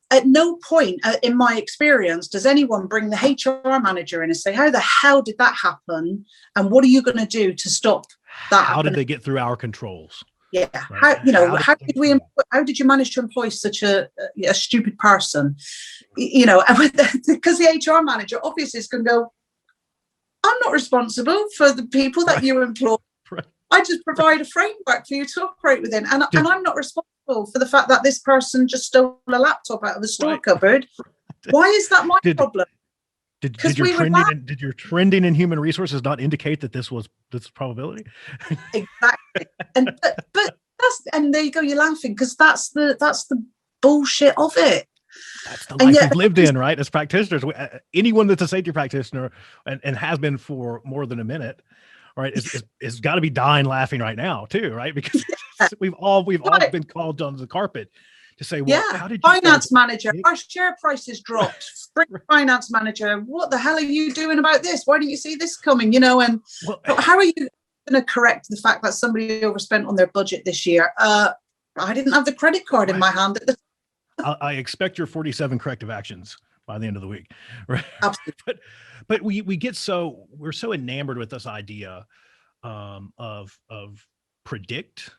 At no point in my experience does anyone bring the HR manager in and say, how the hell did that happen? And what are you going to do to stop that? How did they get through our controls? Yeah. Right? How did you manage to employ such a stupid person? Because the HR manager obviously is going to go, I'm not responsible for the people that you employ. Right. I just provide a framework for you to operate within. And I'm not responsible for the fact that this person just stole a laptop out of the store cupboard. Why is that my problem? Did your trending in human resources not indicate that this probability? Exactly. And there you go, you're laughing because that's the bullshit of it. That's the life we've lived in, right? As practitioners, anyone that's a safety practitioner and has been for more than a minute, right, is got to be dying laughing right now too, right? Because we've all been called on the carpet to say, well, how did you finance manager, our share price has dropped. Finance manager, what the hell are you doing about this? Why didn't you see this coming? How are you going to correct the fact that somebody overspent on their budget this year? I didn't have the credit card in my hand at the I expect your 47 corrective actions by the end of the week, right? Absolutely. But we're so enamored with this idea of predict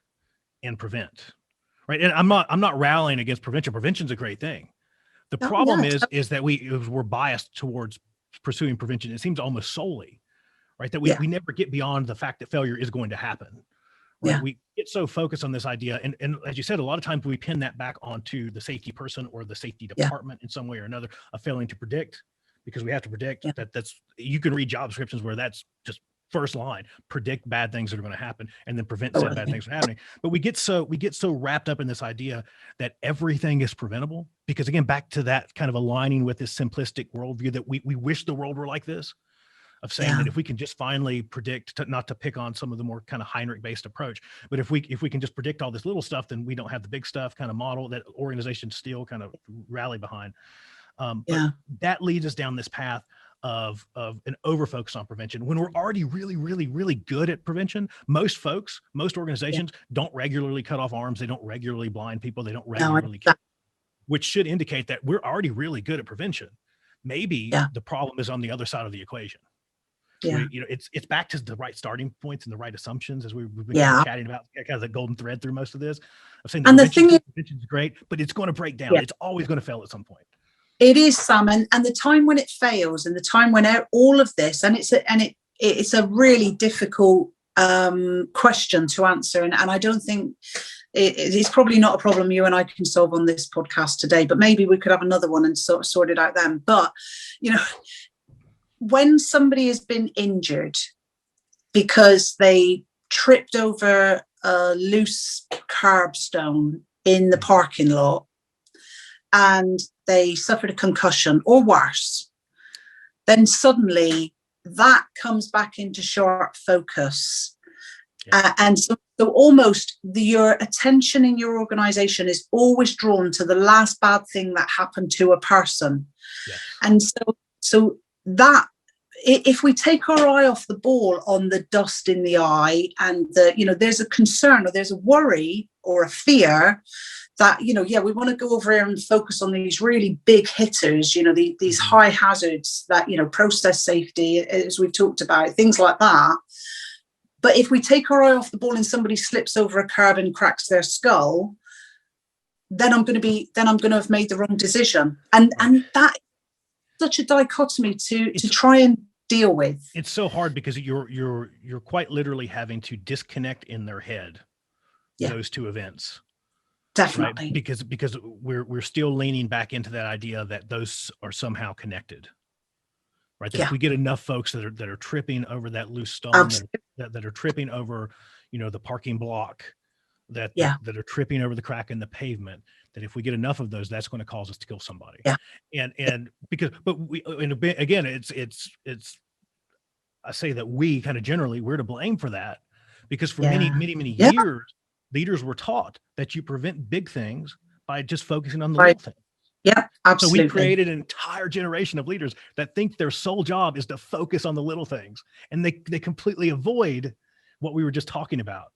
and prevent, right? And I'm not rallying against prevention. Prevention's a great thing. The problem is that we're biased towards pursuing prevention. It seems almost solely, right? That we never get beyond the fact that failure is going to happen, right? Yeah. We get so focused on this idea. And as you said, a lot of times we pin that back onto the safety person or the safety department in some way or another of failing to predict, because we have to predict that's, you can read job descriptions where that's just first line, predict bad things that are going to happen and then prevent said bad things from happening. But we get so wrapped up in this idea that everything is preventable, because again, back to that kind of aligning with this simplistic worldview that we wish the world were like this, of saying that if we can just finally predict, not to pick on some of the more kind of Heinrich based approach, but if we can just predict all this little stuff, then we don't have the big stuff kind of model that organizations still kind of rally behind. But that leads us down this path of an over focus on prevention when we're already really, really, really good at prevention. Most organizations don't regularly cut off arms. They don't regularly blind people. They don't regularly kill, which should indicate that we're already really good at prevention. Maybe the problem is on the other side of the equation. Where, it's back to the right starting points and the right assumptions, as we've been kind of chatting about, kind of the golden thread through most of this. I'm saying prevention is great, but it's going to break down. It's always going to fail at some point. It is, Sam, and the time when it fails, and the time when all of this, and it's a really difficult question to answer, and I don't think it's probably not a problem you and I can solve on this podcast today, but maybe we could have another one and sort it out then. But when somebody has been injured because they tripped over a loose curbstone in the parking lot, and they suffered a concussion or worse, then suddenly that comes back into sharp focus. And so almost your attention in your organization is always drawn to the last bad thing that happened to a person. And so that, if we take our eye off the ball on the dust in the eye, and there's a concern or there's a worry or a fear that, we want to go over here and focus on these really big hitters, these high hazards that, process safety, as we've talked about, things like that. But if we take our eye off the ball and somebody slips over a curb and cracks their skull, then I'm going to have made the wrong decision. And that is such a dichotomy to try and deal with. It's so hard because you're quite literally having to disconnect in their head those two events. Definitely. Right? Because we're still leaning back into that idea that those are somehow connected. Right. That if we get enough folks that are tripping over that loose stone, that are tripping over, the parking block, that are tripping over the crack in the pavement, that if we get enough of those, that's going to cause us to kill somebody. And again, it's I say that we kind of generally, we're to blame for that, because for many years, leaders were taught that you prevent big things by just focusing on the little things. Yeah, absolutely. So we created an entire generation of leaders that think their sole job is to focus on the little things, and they completely avoid what we were just talking about.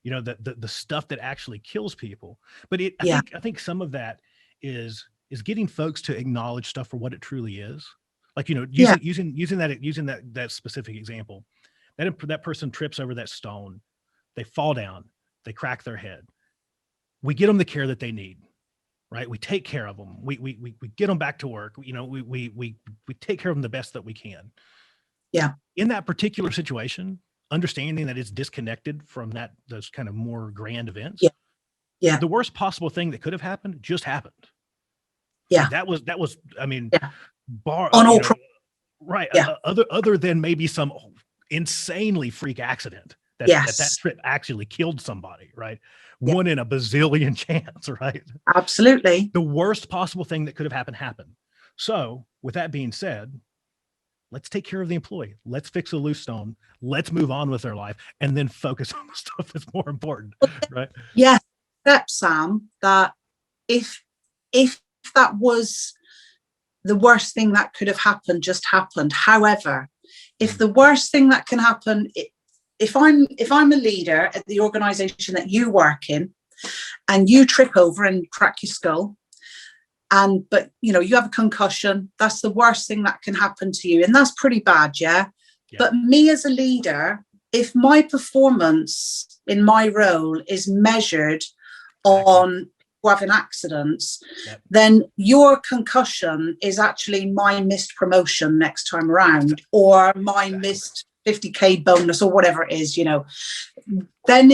The stuff that actually kills people. But I think some of that is getting folks to acknowledge stuff for what it truly is. Like, using that specific example, that person trips over that stone, they fall down, they crack their head. We get them the care that they need, right? We take care of them. We get them back to work. We take care of them the best that we can. Yeah. In that particular situation, understanding that it's disconnected from those kind of more grand events. The worst possible thing that could have happened just happened. Yeah. That was, I mean, right. Other than maybe some insanely freak accident that trip actually killed somebody, right? One in a bazillion chance, right? Absolutely. The worst possible thing that could have happened. So with that being said, let's take care of the employee. Let's fix a loose stone. Let's move on with their life, and then focus on the stuff that's more important, right? Yes, except Sam, that if that was the worst thing that could have happened, just happened. However, if the worst thing that can happen, if I'm a leader at the organization that you work in, and you trip over and crack your skull, but you have a concussion, that's the worst thing that can happen to you, and that's pretty bad. But me as a leader, if my performance in my role is measured on having accidents, then your concussion is actually my missed promotion next time around, or my missed 50K bonus or whatever it is, then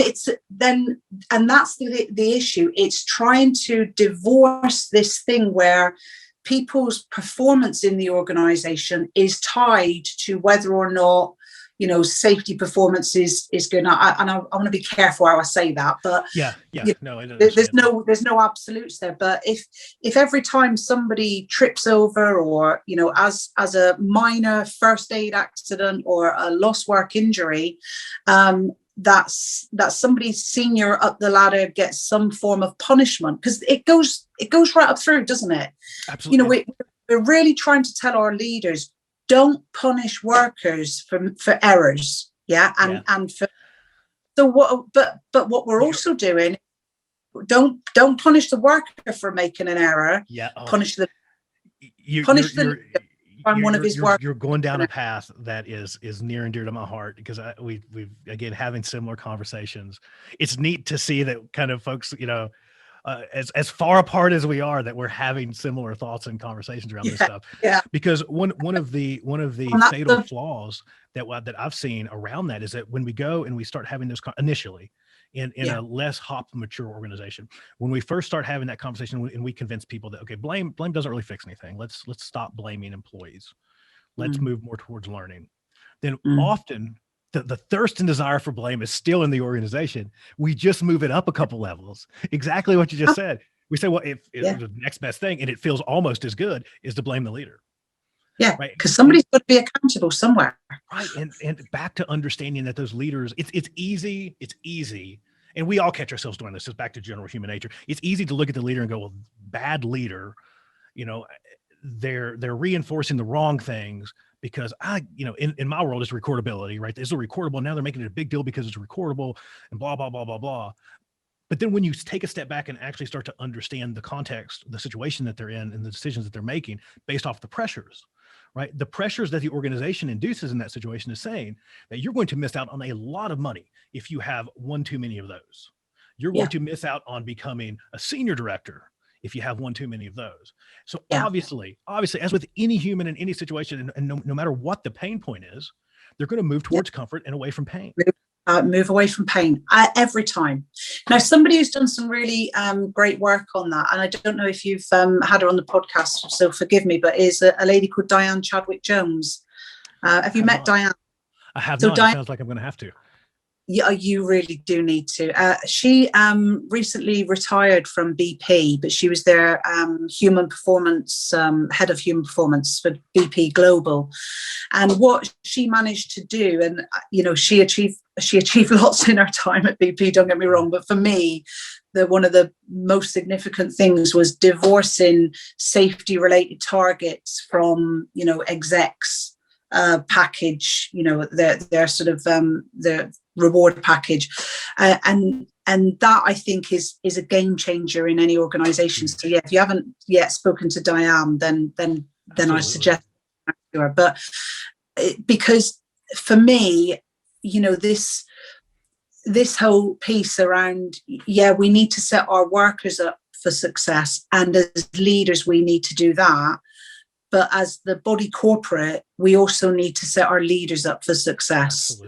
and that's the issue. It's trying to divorce this thing where people's performance in the organization is tied to whether or not safety performance is good. And I want to be careful how I say that, but no, there's no absolutes there. But if every time somebody trips over, or as a minor first aid accident or a lost work injury, that somebody senior up the ladder gets some form of punishment, because it goes right up through, doesn't it? Absolutely. We're really trying to tell our leaders, don't punish workers for errors. And for what we're also doing, don't punish the worker for making an error. Punish the one of his work. You're going down a path that is near and dear to my heart, because we've again having similar conversations. It's neat to see that kind of folks, as far apart as we are, that we're having similar thoughts and conversations around this stuff. Because one of the fatal flaws that I've seen around that is that when we go and we start having this initially in a less mature organization, when we first start having that conversation and we convince people that, okay, blame doesn't really fix anything. Let's stop blaming employees. Let's move more towards learning. Then often the thirst and desire for blame is still in the organization. We just move it up a couple levels. Exactly what you just said. We say, well, if the next best thing, and it feels almost as good, is to blame the leader. Yeah, right. Because somebody's got to be accountable somewhere. Right. And back to understanding that those leaders, it's easy. And we all catch ourselves doing this. It's back to general human nature. It's easy to look at the leader and go, well, bad leader, they're reinforcing the wrong things, because in my world, it's recordability, right? This is recordable. Now they're making it a big deal because it's recordable and blah, blah, blah, blah, blah. But then when you take a step back and actually start to understand the context, the situation that they're in, and the decisions that they're making based off the pressures, right? The pressures that the organization induces in that situation is saying that you're going to miss out on a lot of money if you have one too many of those. You're going to miss out on becoming a senior director if you have one too many of those. So obviously, as with any human in any situation, and no matter what the pain point is, they're going to move towards comfort and away from pain. Move away from pain every time. Now, somebody who's done some really great work on that, and I don't know if you've had her on the podcast, so forgive me, but is a lady called Diane Chadwick-Jones. Have you met Diane? I have not. It sounds like I'm going to have to. Yeah, you really do need to. She recently retired from BP, but she was their human performance, head of human performance for BP Global. And what she managed to do, and she achieved lots in her time at BP, don't get me wrong, but for me, one of the most significant things was divorcing safety related targets from execs package, their sort of their reward package, and that I think is a game changer in any organization. So if you haven't yet spoken to Diane, then I suggest to her. But because for me, this whole piece around, we need to set our workers up for success, and as leaders we need to do that. But as the body corporate, we also need to set our leaders up for success.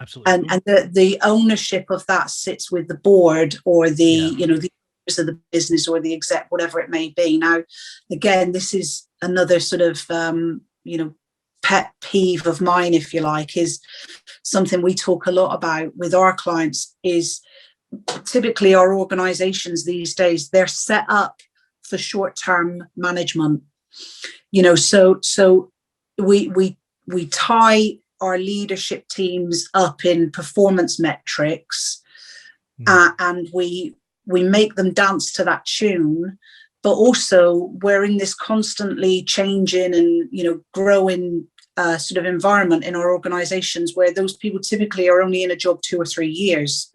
Absolutely. And the ownership of that sits with the board, or the owners of the business, or the exec, whatever it may be. Now, again, this is another sort of pet peeve of mine, if you like, is something we talk a lot about with our clients. Is typically our organizations these days, they're set up for short-term management. So we tie our leadership teams up in performance metrics, and we make them dance to that tune. But also, we're in this constantly changing and growing sort of environment in our organizations, where those people typically are only in a job 2 or 3 years.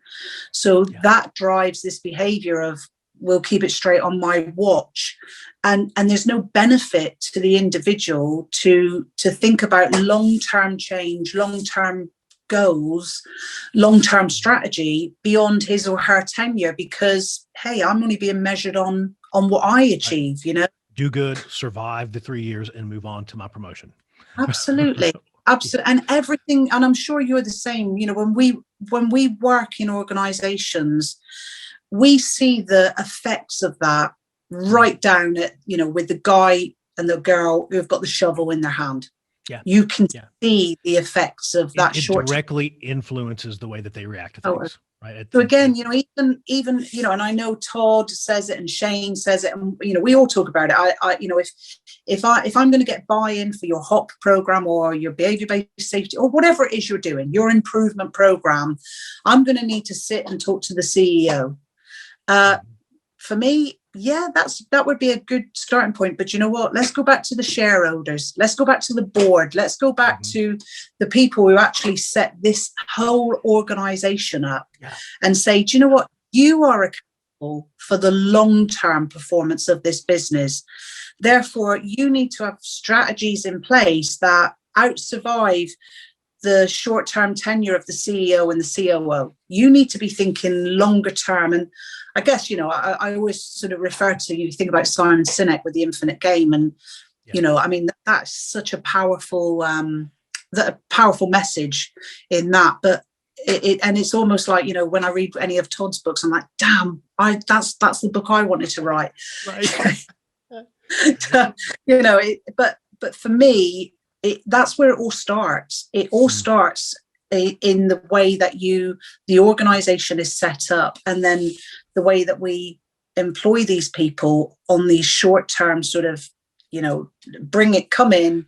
So that drives this behavior of, we'll keep it straight on my watch. And there's no benefit to the individual to think about long-term change, long-term goals, long-term strategy beyond his or her tenure, because, hey, I'm only being measured on what I achieve, Do good, survive the 3 years, and move on to my promotion. Absolutely. absolutely. And everything, and I'm sure you're the same, you know, when we work in organizations, we see the effects of that right down at, you know, with the guy and the girl who've got the shovel in their hand. Yeah. You can see the effects of that it directly influences the way that they react to things. Right. So again, you know, even, you know, and I know Todd says it and Shane says it, and, you know, we all talk about it. I you know, if I'm going to get buy-in for your HOP program or your behavior-based safety or whatever it is you're doing, your improvement program, I'm going to need to sit and talk to the CEO. For me, yeah, that would be a good starting point. But you know what? Let's go back to the shareholders. Let's go back to the board. Let's go back to the people who actually set this whole organization up and say, do you know what? You are accountable for the long-term performance of this business. Therefore, you need to have strategies in place that out-survive the short-term tenure of the CEO and the COO. You need to be thinking longer term. And I guess, you know, I always sort of refer to, you think about Simon Sinek with the infinite game. And, you know, I mean, that's such a powerful message in that. But and it's almost like, you know, when I read any of Todd's books, I'm like, damn, that's the book I wanted to write. Right. You know, but for me, that's where it all starts. It all starts in the way that the organization is set up, and then the way that we employ these people on these short-term sort of, you know, come in,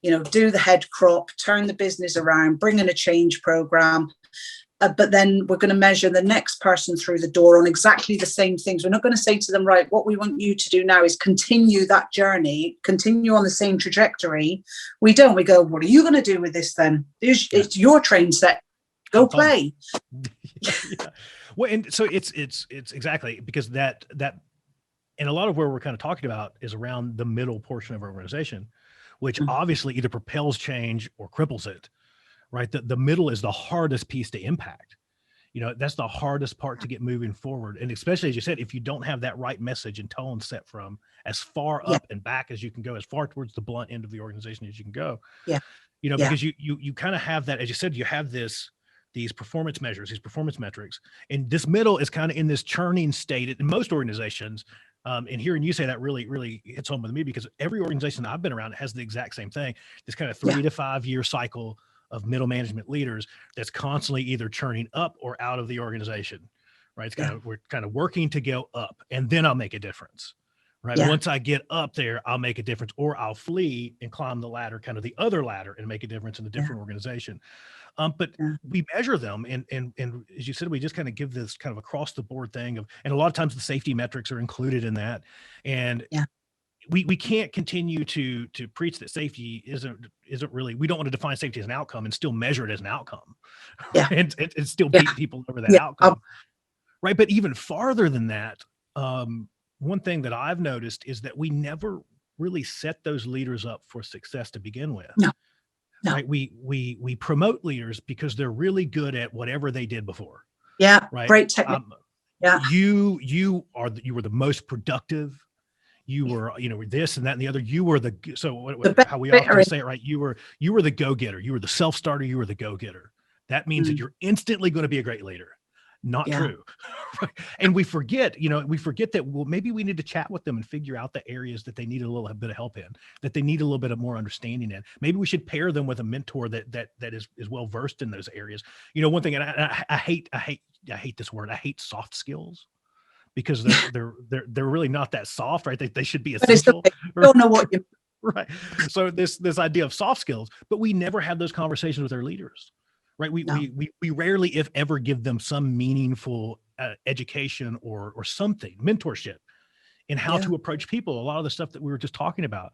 you know, do the head crop, turn the business around, bring in a change program. But then we're going to measure the next person through the door on exactly the same things. We're not going to say to them, right, what we want you to do now is continue that journey, continue on the same trajectory. We don't. We go, what are you going to do with this then? It's your train set. Go play. Well, and so it's exactly because that and a lot of where we're kind of talking about is around the middle portion of our organization, which obviously either propels change or cripples it. Right. The middle is the hardest piece to impact. You know, that's the hardest part to get moving forward. And especially, as you said, if you don't have that right message and tone set from as far up and back as you can go, as far towards the blunt end of the organization as you can go. Yeah. You know, because you kind of have that, as you said, you have these performance measures, these performance metrics. And this middle is kind of in this churning state in most organizations. And hearing you say that really, really hits home with me, because every organization that I've been around has the exact same thing. This kind of 3 to 5 year cycle of middle management leaders that's constantly either churning up or out of the organization, right? It's kind of, we're kind of working to go up, and then I'll make a difference, right? Once I get up there, I'll make a difference, or I'll flee and climb the ladder, kind of the other ladder, and make a difference in a different organization. But we measure them, and as you said, we just kind of give this kind of across the board thing of, and a lot of times the safety metrics are included in that. And we can't continue to preach that safety isn't really, we don't want to define safety as an outcome and still measure it as an outcome, and still beat people over that outcome, right? But even farther than that, one thing that I've noticed is that we never really set those leaders up for success to begin with. No. Right? We promote leaders because they're really good at whatever they did before. Yeah. Right. Great technique. You were the most productive. You were, you know, this and that and the other. You were how we often say it, right? You were the go-getter. You were the self-starter. You were the go-getter. That means that you're instantly going to be a great leader. Not true. Right? And we forget that, well, maybe we need to chat with them and figure out the areas that they need a little bit of help in, that they need a little bit of more understanding in. Maybe we should pair them with a mentor that is well versed in those areas. You know, one thing, and I hate this word. I hate soft skills, because they're really not that soft, right? They should be essential. I don't know what you right. So this idea of soft skills, but we never have those conversations with our leaders, right? We rarely, if ever, give them some meaningful education or something, mentorship in how to approach people. A lot of the stuff that we were just talking about,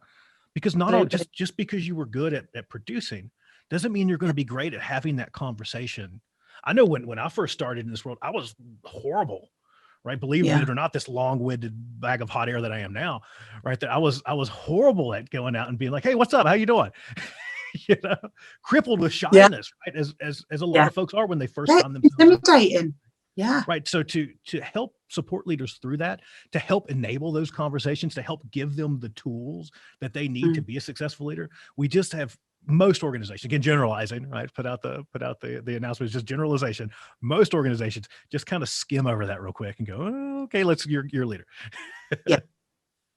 because not all just because you were good at producing doesn't mean you're going to be great at having that conversation. I know when I first started in this world, I was horrible. Right. Believe it or not, this long-winded bag of hot air that I am now, right. That I was horrible at going out and being like, hey, what's up? How you doing? You know, crippled with shyness, right? As a lot of folks are when they first find themselves. Intimidating. Yeah. Right. So to help support leaders through that, to help enable those conversations, to help give them the tools that they need to be a successful leader, we just have most organizations, again, generalizing, right? Put out the announcement, just generalization. Most organizations just kind of skim over that real quick and go, oh, okay, you're a leader. Yeah.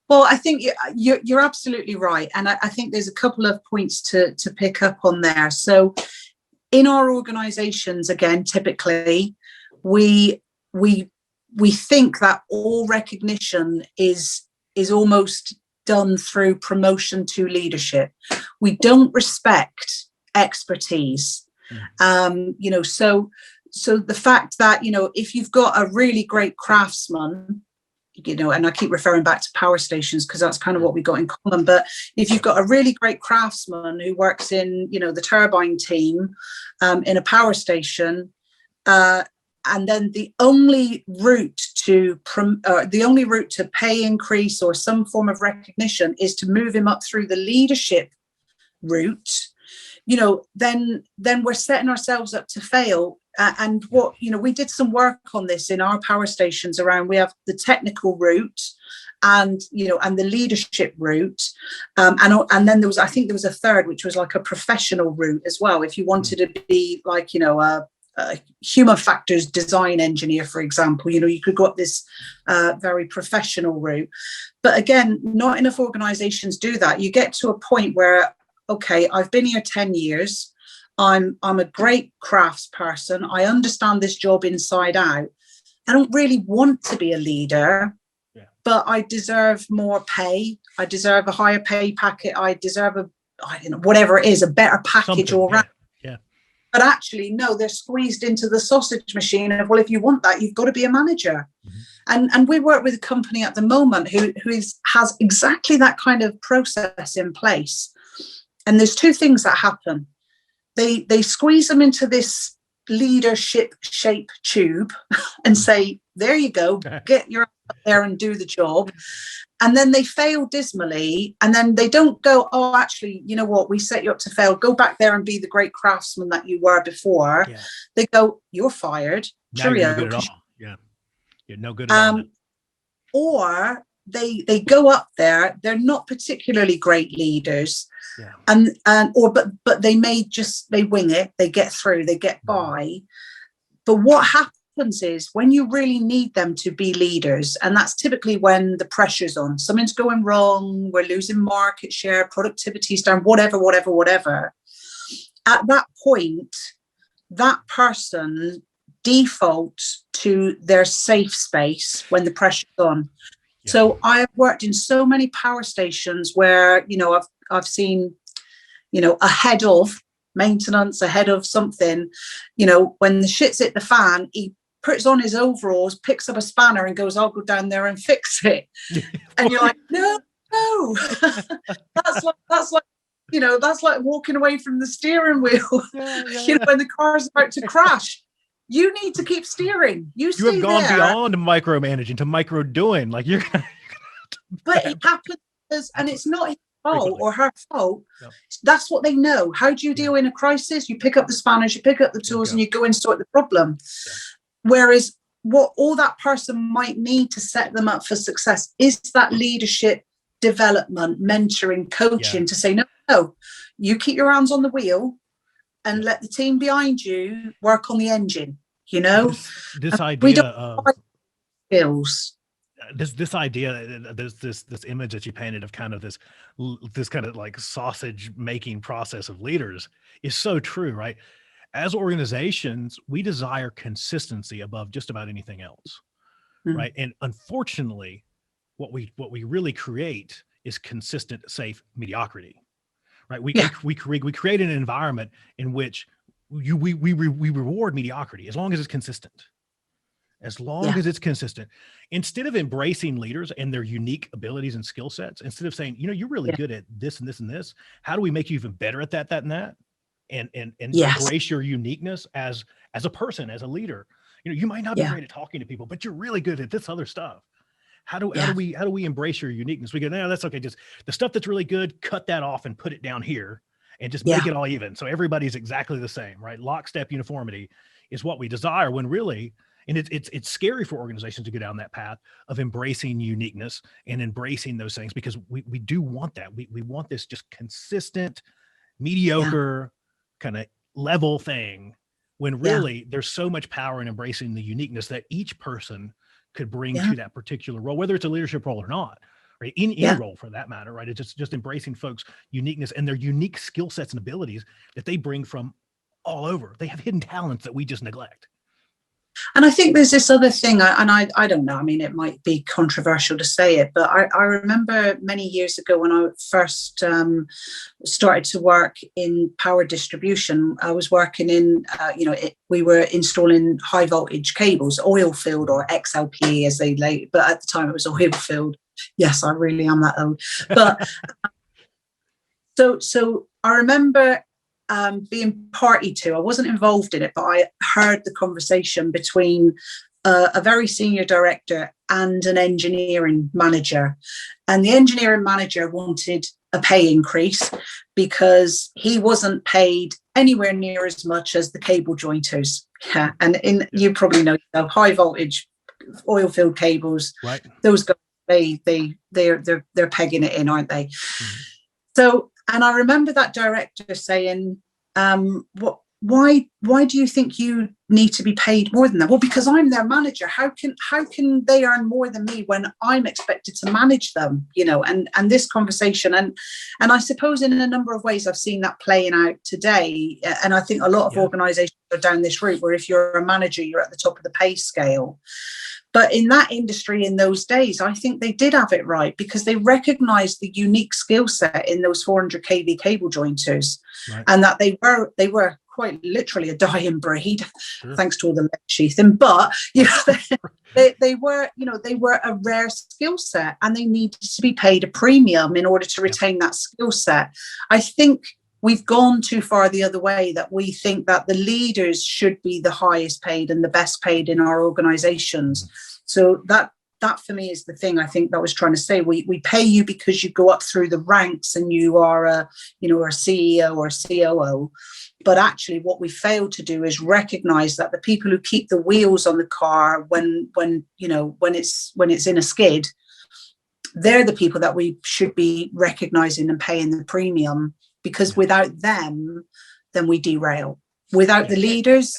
Well, I think you're absolutely right. And I think there's a couple of points to pick up on there. So in our organizations, again, typically we think that all recognition is almost done through promotion to leadership. We don't respect expertise. So the fact that, if you've got a really great craftsman, and I keep referring back to power stations because that's kind of what we got in common. But if you've got a really great craftsman who works in, the turbine team in a power station, and then the only route to pay increase or some form of recognition is to move him up through the leadership route, then we're setting ourselves up to fail. And what, we did some work on this in our power stations around, we have the technical route and, and the leadership route. And then there was a third, which was like a professional route as well. If you wanted to be like, a human factors design engineer, for example, you could go up this very professional route. But again, not enough organizations do that. You get to a point where, okay, I've been here 10 years. I'm a great crafts person. I understand this job inside out. I don't really want to be a leader, but I deserve more pay. I deserve a higher pay packet. I deserve whatever it is, a better package all around. Yeah. But actually, no, they're squeezed into the sausage machine of, well, if you want that, you've got to be a manager. Mm-hmm. And we work with a company at the moment who has exactly that kind of process in place. And there's two things that happen. They squeeze them into this leadership shape tube and say, there you go, get your up there and do the job. And then they fail dismally. And then they don't go, oh, actually, you know what, we set you up to fail. Go back there and be the great craftsman that you were before. Yeah. They go, you're fired. Now you're no good at all. Yeah. You're no good at all. Or they go up there, they're not particularly great leaders. Yeah. But they wing it, they get through, they get by. But what happens is when you really need them to be leaders, and that's typically when the pressure's on, something's going wrong, we're losing market share, productivity's down, whatever. At that point, that person defaults to their safe space when the pressure's on. Yeah. So I've worked in so many power stations where, I've seen, a head of maintenance, a head of something, when the shit's hit the fan, he puts on his overalls, picks up a spanner and goes, I'll go down there and fix it. And you're like, no. that's like walking away from the steering wheel. Yeah. When the car's about to crash. You need to keep steering. You have gone beyond micromanaging to micro doing. Like you're gonna but it happens, and it's not his fault or her fault. Yep. That's what they know. How do you deal in a crisis? You pick up the spanners, you pick up the tools, and you go and sort the problem. Yeah. Whereas what all that person might need to set them up for success is that leadership development, mentoring, coaching to say, no, you keep your hands on the wheel and let the team behind you work on the engine, This idea of skills. This idea, this image that you painted of kind of this kind of like sausage making process of leaders is so true, right? As organizations, we desire consistency above just about anything else, right? And unfortunately, what we really create is consistent, safe mediocrity, right? We create an environment in which we reward mediocrity as long as it's consistent. As long as it's consistent, instead of embracing leaders and their unique abilities and skill sets, instead of saying, you're really good at this and this and this, how do we make you even better at that and that? And embrace your uniqueness as a person, as a leader. You might not be great at talking to people, but you're really good at this other stuff. How do we embrace your uniqueness? We go, no, that's okay. Just the stuff that's really good, cut that off and put it down here and just make it all even. So everybody's exactly the same, right? Lockstep uniformity is what we desire when really, and it's scary for organizations to go down that path of embracing uniqueness and embracing those things because we do want that. We want this just consistent, mediocre kind of level thing, when Yeah. really there's so much power in embracing the uniqueness that each person could bring Yeah. to that particular role, whether it's a leadership role or not, right? Any Yeah. role for that matter, right? It's just embracing folks' uniqueness and their unique skill sets and abilities that they bring from all over. They have hidden talents that we just neglect. And I think there's this other thing, and I don't know, I mean, it might be controversial to say it, but I remember many years ago when I first started to work in power distribution, I was working in, we were installing high voltage cables, oil filled or XLPE as they lay, but at the time it was oil filled. Yes, I really am that old. But so I remember being party to, I wasn't involved in it, but I heard the conversation between a very senior director and an engineering manager. And the engineering manager wanted a pay increase because he wasn't paid anywhere near as much as the cable jointers. Yeah. And you probably know, high voltage oil filled cables, right? Those guys, they're pegging it in, aren't they? Mm-hmm. So, and I remember that director saying, why do you think you need to be paid more than that? Well, because I'm their manager. How can they earn more than me when I'm expected to manage them? And this conversation, and I suppose in a number of ways I've seen that playing out today. And I think a lot of organizations are down this route where if you're a manager, you're at the top of the pay scale. But in that industry in those days, I think they did have it right because they recognized the unique skill set in those 400 kV cable jointers, right, and that they were quite literally a dying breed, sure, thanks to all the lead sheathing. But they were a rare skill set, and they needed to be paid a premium in order to retain that skill set. I think we've gone too far the other way, that we think that the leaders should be the highest paid and the best paid in our organizations. Mm-hmm. So that for me is the thing I think that I was trying to say. We pay you because you go up through the ranks and you are a CEO or a COO. But actually what we fail to do is recognize that the people who keep the wheels on the car when it's in a skid, they're the people that we should be recognizing and paying the premium. Because without them, then we derail. Without the leaders,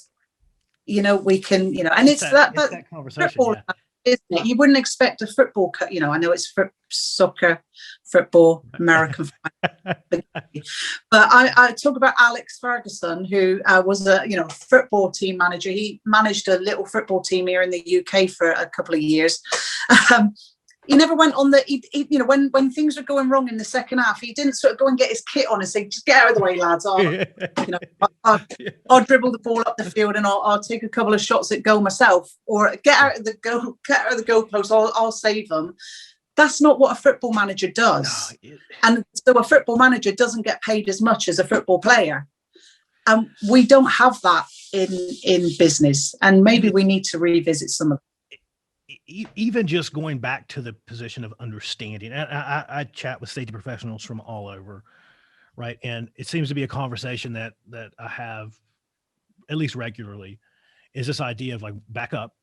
we can, and it's that conversation, football, isn't it? You wouldn't expect a football, I know it's soccer, football, American, but I talk about Alex Ferguson, who was a football team manager. He managed a little football team here in the UK for a couple of years. He never went on when things were going wrong in the second half, he didn't sort of go and get his kit on and say, just get out of the way, lads. I'll dribble the ball up the field and I'll take a couple of shots at goal myself, or get out of the goalpost. I'll save them. That's not what a football manager does. No, and so a football manager doesn't get paid as much as a football player. And we don't have that in business. And maybe we need to revisit some of it. Even just going back to the position of understanding, I chat with safety professionals from all over, right? And it seems to be a conversation that I have at least regularly, is this idea of like, back up,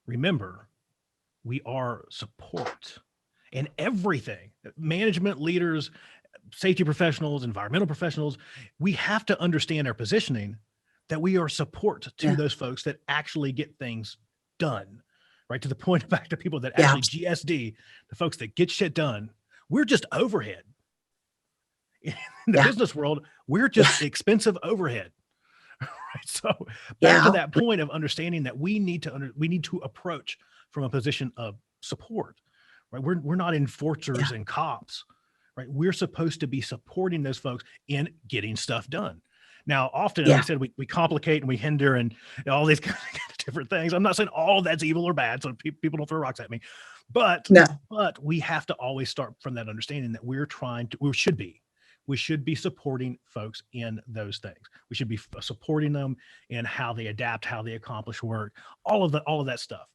remember, we are support in everything. Management, leaders, safety professionals, environmental professionals, we have to understand our positioning that we are support to those folks that actually get things done. Right, to the point, back to people that actually GSD, the folks that get shit done, we're just overhead. In the business world, we're just expensive overhead. Right? So back to that point of understanding that we need to approach from a position of support. Right, we're not enforcers and cops. Right, we're supposed to be supporting those folks in getting stuff done. Now, often, like I said, we complicate and we hinder and all these kind of different things. I'm not saying all that's evil or bad, so people don't throw rocks at me. But we have to always start from that understanding that we should be supporting folks in those things. We should be supporting them in how they adapt, how they accomplish work, all of that stuff.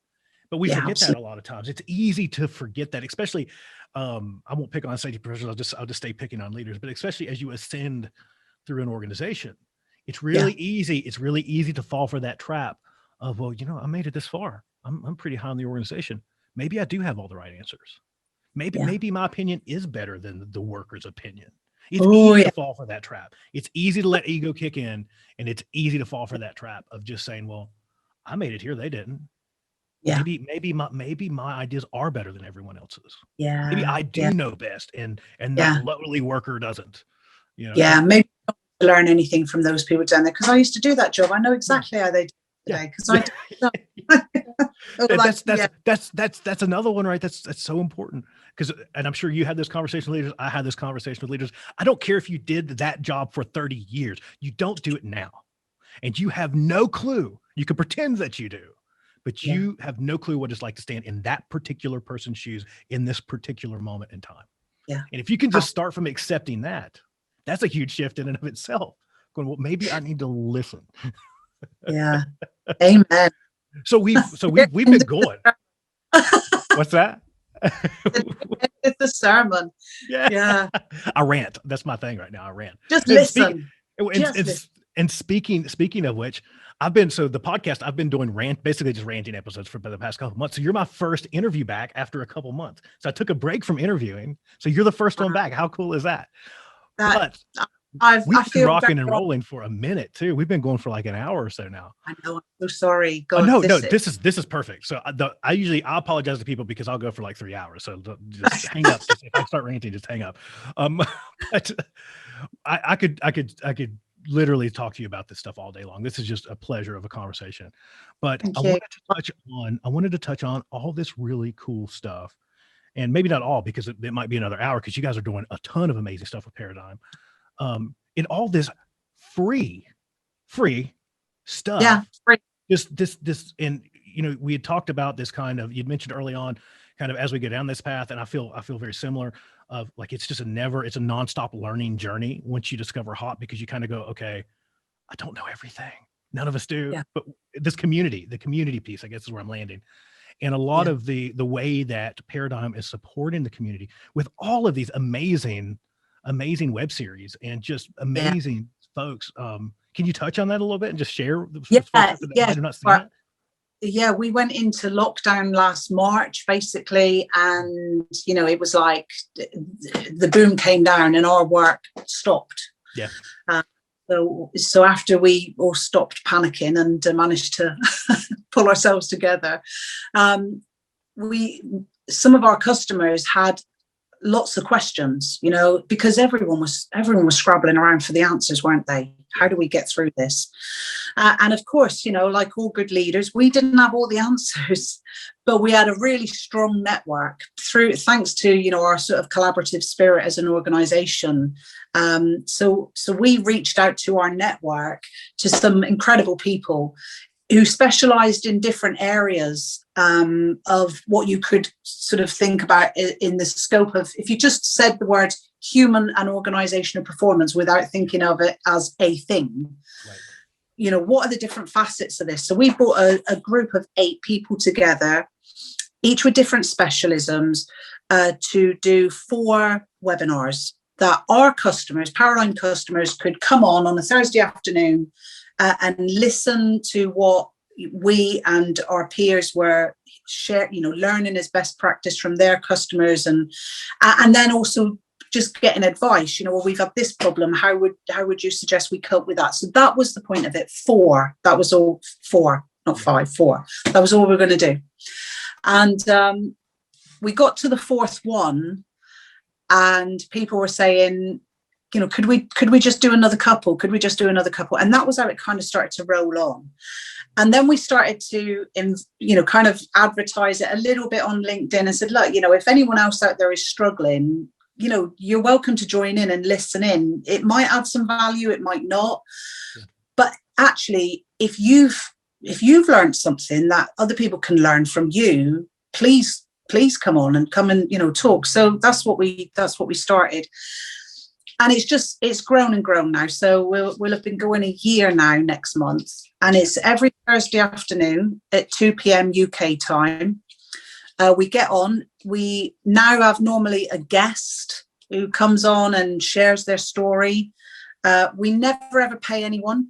But we forget that a lot of times. It's easy to forget that, especially, I won't pick on safety professionals. I'll just stay picking on leaders, but especially as you ascend through an organization, it's really easy. It's really easy to fall for that trap of, well, I made it this far. I'm pretty high in the organization. Maybe I do have all the right answers. Maybe my opinion is better than the worker's opinion. It's easy to fall for that trap. It's easy to let ego kick in, and it's easy to fall for that trap of just saying, well, I made it here, they didn't. Yeah. Maybe my ideas are better than everyone else's. Yeah. Maybe I do know best, and that lowly worker doesn't. You know. Yeah. Maybe not to learn anything from those people down there, because I used to do that job. I know exactly how they do it today, because I that's another one, right? That's so important, because, and I'm sure you had this conversation with leaders. I had this conversation with leaders. I don't care if you did that job for 30 years. You don't do it now, and you have no clue. You can pretend that you do, but you have no clue what it's like to stand in that particular person's shoes in this particular moment in time. Yeah. And if you can just start from accepting that, that's a huge shift in and of itself. Going, well, maybe I need to listen. Yeah. Amen. So we've been going. What's that? It's a sermon. Yeah. I rant. That's my thing right now. I rant. Just listen. And speaking of which, the podcast, I've been doing basically just ranting episodes for the past couple of months. So you're my first interview back after a couple months. So I took a break from interviewing. So you're the first one back. How cool is that? We've been rocking and rolling for a minute too. We've been going for like an hour or so now. I know. I'm so sorry. God, this is perfect. So I apologize to people because I'll go for like 3 hours. So just hang up. If I start ranting, just hang up. But I could literally talk to you about this stuff all day long. This is just a pleasure of a conversation. But I wanted to touch on all this really cool stuff, and maybe not all, because it might be another hour, because you guys are doing a ton of amazing stuff with Paradigm. In all this free stuff. Yeah, free. This, and we had talked about this kind of, you'd mentioned early on, kind of as we go down this path, and I feel very similar, of like, it's a nonstop learning journey once you discover HOT, because you kind of go, okay, I don't know everything. None of us do, but the community piece, I guess, is where I'm landing. And a lot of the way that Paradigm is supporting the community with all of these amazing web series and just amazing folks. Can you touch on that a little bit and just share? Yeah, we went into lockdown last March, basically, and it was like the boom came down and our work stopped. Yeah. So after we all stopped panicking and managed to pull ourselves together, some of our customers had lots of questions, because everyone was scrabbling around for the answers, weren't they? How do we get through this? And of course, like all good leaders, we didn't have all the answers, but we had a really strong network thanks to, our sort of collaborative spirit as an organization. So we reached out to our network, to some incredible people who specialized in different areas of what you could sort of think about in the scope of, if you just said the word human and organizational performance without thinking of it as a thing, right. What are the different facets of this? So we brought a group of 8 people together, each with different specialisms, to do 4 webinars that our customers, Paradigm customers, could come on a Thursday afternoon and listen to what we and our peers were learning as best practice from their customers, and then also just getting advice. Well, we've had this problem. How would you suggest we cope with that? So that was the point of it. 4. That was all. 4, not 5. 4. That was all we were going to do. And we got to the 4th one, and people were saying, could we just do another couple? Could we just do another couple? And that was how it kind of started to roll on. And then we started to, kind of advertise it a little bit on LinkedIn and said, look, if anyone else out there is struggling, you're welcome to join in and listen in. It might add some value, it might not. Yeah. But actually, if you've learned something that other people can learn from you, please come on and talk. So that's what we started. And it's grown and grown now. So we'll have been going a year now next month. And it's every Thursday afternoon at 2 p.m. UK time. We get on. We now have normally a guest who comes on and shares their story. We never ever pay anyone.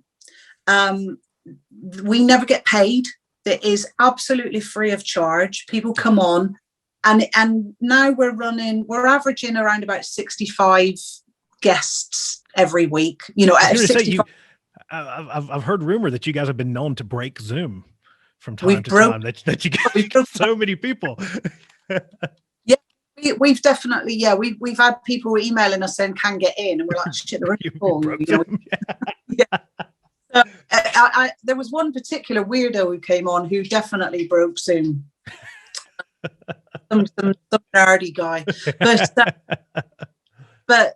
We never get paid. It is absolutely free of charge. People come on, and now we're averaging around about 65 guests every week. You know, I out of was going to say 65, I've heard rumor that you guys have been known to break Zoom from time we've to broke. time. That you get We've broke so many people. Yeah, we've definitely, yeah, we've had people emailing us saying can get in, and we're like, shit, the room's You full. broke You know, them. yeah. So, there was one particular weirdo who came on who definitely broke Zoom. Some nerdy guy, but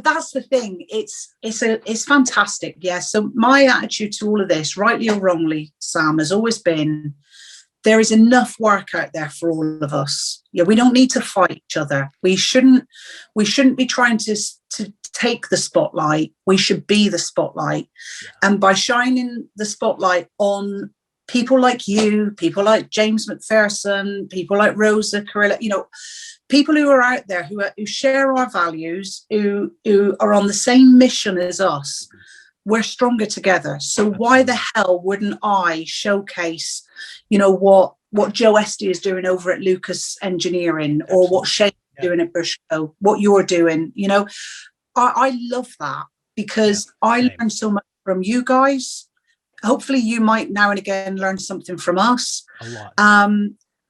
that's the thing. It's fantastic. Yeah. So my attitude to all of this, rightly or wrongly, Sam, has always been there is enough work out there for all of us. Yeah, we don't need to fight each other. We shouldn't be trying to take the spotlight. We should be the spotlight. Yeah. And by shining the spotlight on people like you, people like James McPherson, people like Rosa Carilla, you know, people who are out there who share our values, who are on the same mission as us, we're stronger together. So why the hell wouldn't I showcase, you know, what Joe Esty is doing over at Lucas Engineering, or what Shane's doing at Bushco, what you're doing? You know, I love that, because I learn so much from you guys. Hopefully you might now and again learn something from us. A lot.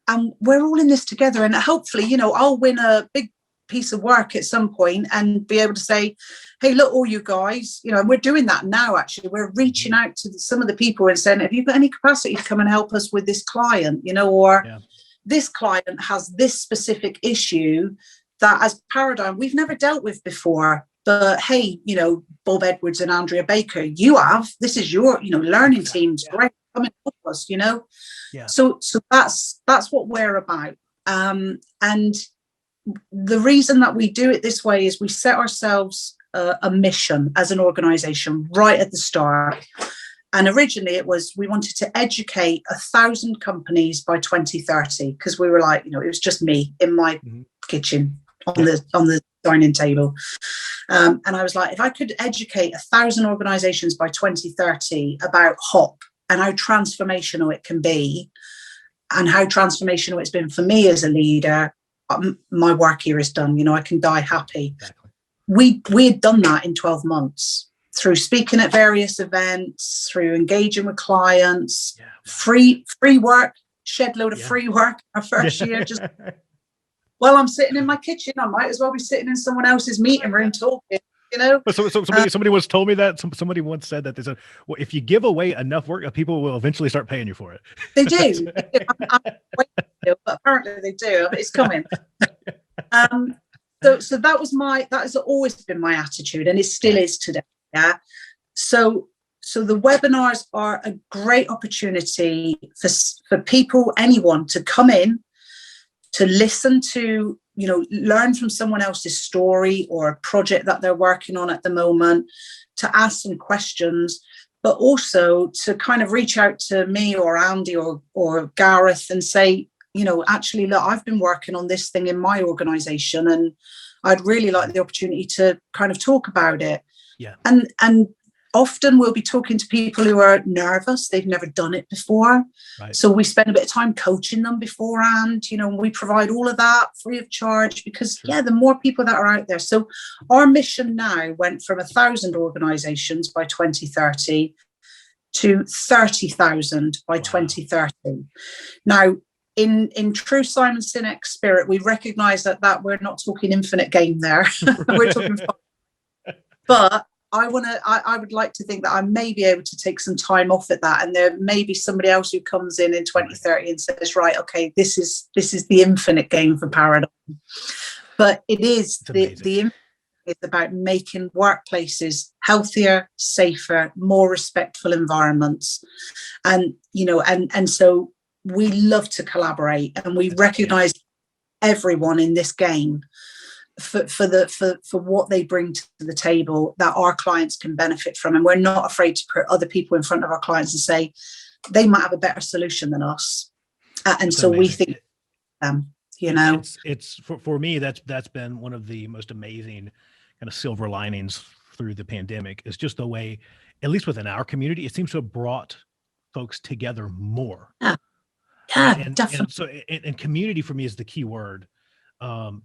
And we're all in this together. And hopefully, you know, I'll win a big piece of work at some point and be able to say, hey, look, all you guys, you know, we're doing that now. Actually, we're reaching out to some of the people and saying, have you got any capacity to come and help us with this client, you know, or this client has this specific issue that as Paradigm we've never dealt with before. But hey, you know, Bob Edwards and Andrea Baker, you have, this is your, you know, learning teams, great, come and help us, you know. So that's what we're about. And the reason that we do it this way is we set ourselves a mission as an organization right at the start. And originally it was, we wanted to educate 1,000 companies by 2030, because we were like, you know, it was just me in my kitchen on the dining table. And I was like, if I could educate 1,000 organizations by 2030 about HOP and how transformational it can be, and how transformational it's been for me as a leader, my work here is done. You know, I can die happy. Exactly. We had done that in 12 months through speaking at various events, through engaging with clients, free work, shed load of free work our first year. Just while I'm sitting in my kitchen, I might as well be sitting in someone else's meeting room talking. You know, so somebody once told me that. Somebody once said that they said, well, if you give away enough work, people will eventually start paying you for it. They do. I'm waiting to, but apparently they do. It's coming. So that has always been my attitude, and it still is today. Yeah. So the webinars are a great opportunity for people, anyone, to come in, to listen to, you know, learn from someone else's story or a project that they're working on at the moment, to ask some questions, but also to kind of reach out to me or Andy or Gareth and say, you know, actually, look, I've been working on this thing in my organization, and I'd really like the opportunity to kind of talk about it. Yeah. And often we'll be talking to people who are nervous. They've never done it before. Right. So we spend a bit of time coaching them beforehand, you know, and we provide all of that free of charge, because the more people that are out there. So our mission now went from 1,000 organizations by 2030 to 30,000 by 2030. Now, in true Simon Sinek spirit, we recognize that we're not talking infinite game there. We're talking but I would like to think that I may be able to take some time off at that, and there may be somebody else who comes in 2030 and says, right, okay, this is the infinite game for Paradigm. But it is the it's about making workplaces healthier, safer, more respectful environments, and you know, and so we love to collaborate, and we recognize everyone in this game for what they bring to the table that our clients can benefit from, and we're not afraid to put other people in front of our clients and say they might have a better solution than us, and so amazing. We think you know, it's for me that's been one of the most amazing kind of silver linings through the pandemic, is just the way, at least within our community, it seems to have brought folks together more. Yeah, and definitely. And so and community for me is the key word.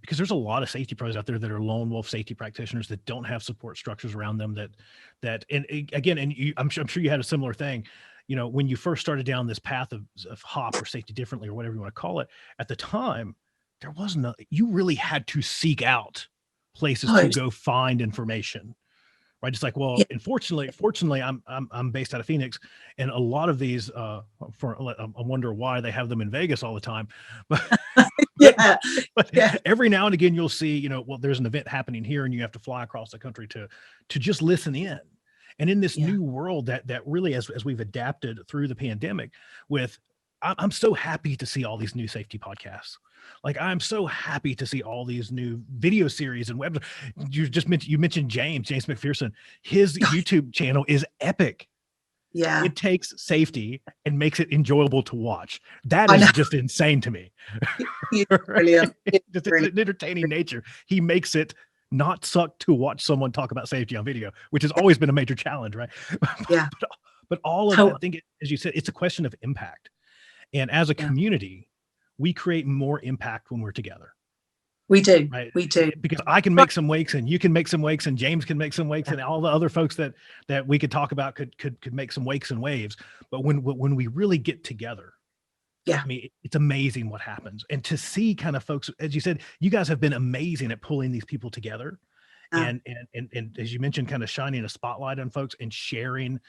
because there's a lot of safety pros out there that are lone wolf safety practitioners that don't have support structures around them and again, and I'm sure you had a similar thing, when you first started down this path of HOP or safety differently or whatever you want to call it, at the time, there wasn't you really had to seek out places to go find information. Right. It's like, well, and fortunately, I'm based out of Phoenix, and a lot of these, I wonder why they have them in Vegas all the time, but, but every now and again, you'll see, well, there's an event happening here and you have to fly across the country to just listen in. And in this new world that really, as we've adapted through the pandemic I'm so happy to see all these new safety podcasts. Like, I'm so happy to see all these new video series and web. You mentioned James McPherson. His YouTube channel is epic. Yeah. It takes safety and makes it enjoyable to watch. That is just insane to me. Brilliant. Just an entertaining nature. He makes it not suck to watch someone talk about safety on video, which has always been a major challenge, right? Yeah. but all of that, I think, as you said, it's a question of impact. And as a community, we create more impact when we're together. We do. Right? We do. Because I can make some wakes and you can make some wakes and James can make some wakes and all the other folks that we could talk about could make some wakes and waves. But when we really get together, I mean, it's amazing what happens. And to see kind of folks, as you said, you guys have been amazing at pulling these people together. And as you mentioned, kind of shining a spotlight on folks and sharing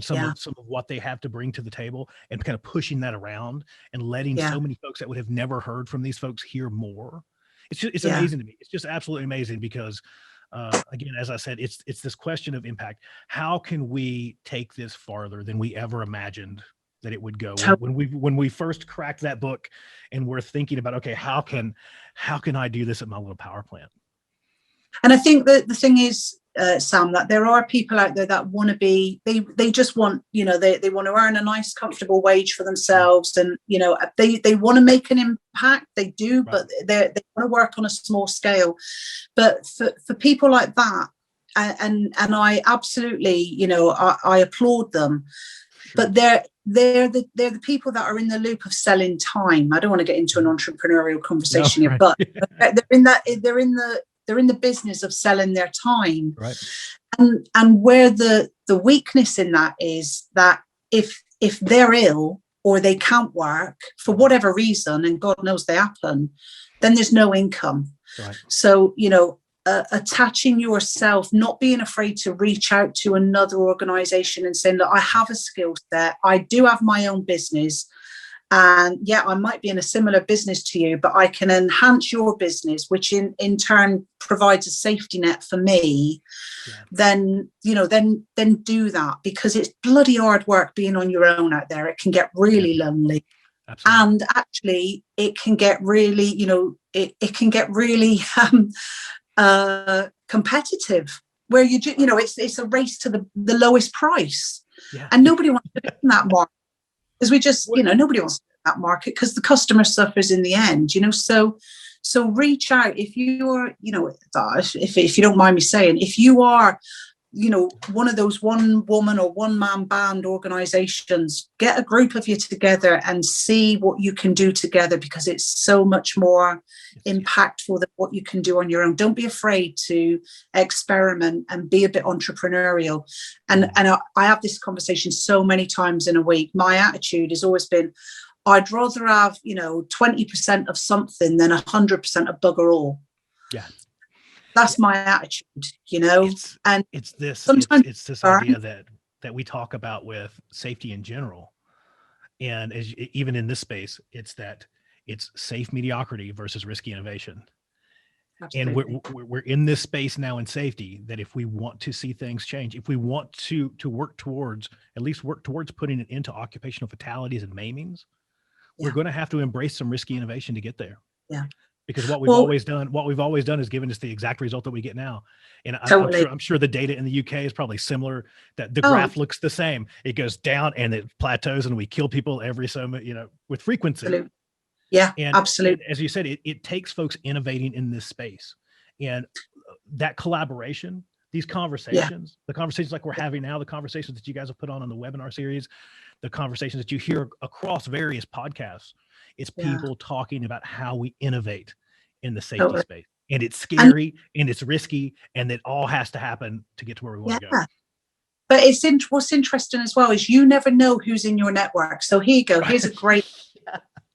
some of what they have to bring to the table and kind of pushing that around and letting so many folks that would have never heard from these folks hear more. It's amazing to me. It's just absolutely amazing because again, as I said, it's this question of impact. How can we take this farther than we ever imagined that it would go? When we first cracked that book and we're thinking about, okay, how can I do this at my little power plant? And I think that the thing is, Sam, that there are people out there that want to be, they just want, they want to earn a nice, comfortable wage for themselves. And, they want to make an impact. They do, but they want to work on a small scale. But for people like that, and I absolutely, I applaud them. But they're the people that are in the loop of selling time. I don't want to get into an entrepreneurial conversation here, but they're in the business of selling their time. Right. And where the weakness in that is that if they're ill or they can't work for whatever reason, and God knows they happen, then there's no income. Right. So, attaching yourself, not being afraid to reach out to another organization and saying, look, I have a skill set. I do have my own business. And I might be in a similar business to you, but I can enhance your business, which in turn provides a safety net for me. Then do that, because it's bloody hard work being on your own out there. It can get really lonely. Absolutely. And actually it can get really, it can get really competitive, where it's a race to the lowest price. And nobody wants to be in that market. Because we just, nobody wants to be in that market because the customer suffers in the end, so reach out if you're, if you don't mind me saying, if you are, one of those one woman or one man band organizations, get a group of you together and see what you can do together, because it's so much more impactful than what you can do on your own. Don't be afraid to experiment and be a bit entrepreneurial. And I have this conversation so many times in a week. My attitude has always been, I'd rather have, 20% of something than 100% of bugger all. Yeah. That's my attitude, and it's this sometimes idea that we talk about with safety in general. And even in this space, it's safe mediocrity versus risky innovation. Absolutely. And we're in this space now in safety, that if we want to see things change, if we want to work towards putting it into occupational fatalities and maimings, we're going to have to embrace some risky innovation to get there. Yeah. Because what we've always done is given us the exact result that we get now. And I'm sure the data in the UK is probably similar, that the graph looks the same. It goes down and it plateaus, and we kill people every so much, with frequency. Absolutely. Yeah, absolutely. And as you said, it takes folks innovating in this space, and that collaboration, these conversations, the conversations like we're having now, the conversations that you guys have put on the webinar series, the conversations that you hear across various podcasts. It's people talking about how we innovate in the safety Totally. space. And it's scary and it's risky, and it all has to happen to get to where we want to go. But what's interesting as well is you never know who's in your network. So here you go. Here's a great,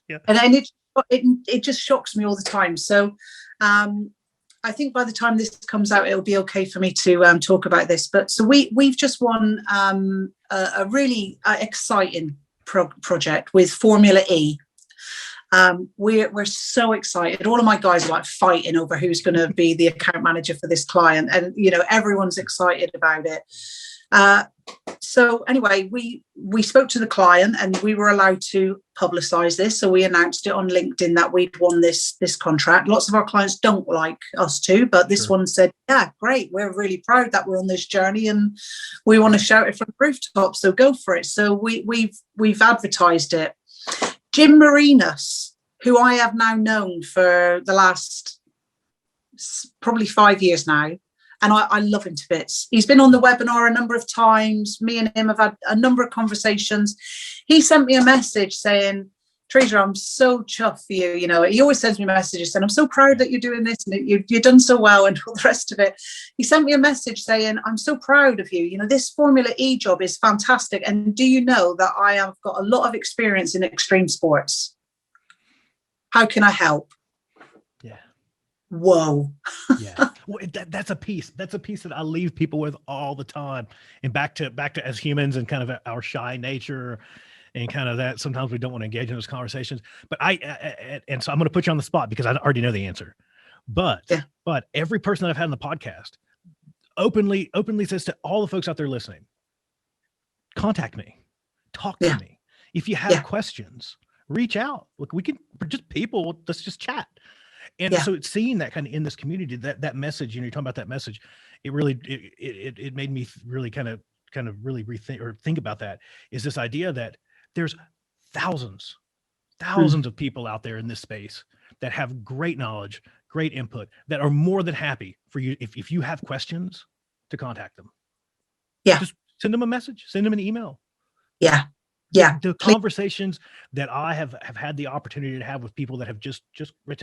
and then it just shocks me all the time. So I think by the time this comes out, it'll be okay for me to talk about this. But so we've just won a really exciting project with Formula E. We're so excited. All of my guys are like fighting over who's going to be the account manager for this client, and everyone's excited about it. So anyway, we spoke to the client and we were allowed to publicize this. So we announced it on LinkedIn that we'd won this contract. Lots of our clients don't like us to, but this one said, yeah, great. We're really proud that we're on this journey and we want to shout it from the rooftop. So go for it. So we've advertised it. Jim Marinas, who I have now known for the last probably 5 years now, and I love him to bits. He's been on the webinar a number of times. Me and him have had a number of conversations. He sent me a message saying, Teresa, I'm so chuffed for you. He always sends me messages saying, I'm so proud that you're doing this and you've done so well and all the rest of it. He sent me a message saying, I'm so proud of you. This Formula E job is fantastic. And do you know that I have got a lot of experience in extreme sports? How can I help? Whoa. Yeah. Well, that's a piece that I leave people with all the time. And back to as humans and kind of our shy nature and kind of that sometimes we don't want to engage in those conversations. But and so I'm going to put you on the spot because I already know the answer. But every person that I've had on the podcast openly says to all the folks out there listening, contact me, talk to me. If you have questions, reach out. Look, we can, we're just people, let's just chat. And so it's seeing that kind of in this community, that message, you're talking about that message, it really, it made me really kind of really rethink or think about that, is this idea that there's thousands of people out there in this space that have great knowledge, great input, that are more than happy for you. If you have questions, to contact them. Just send them a message, send them an email. The conversations that I have had the opportunity to have with people that have just reach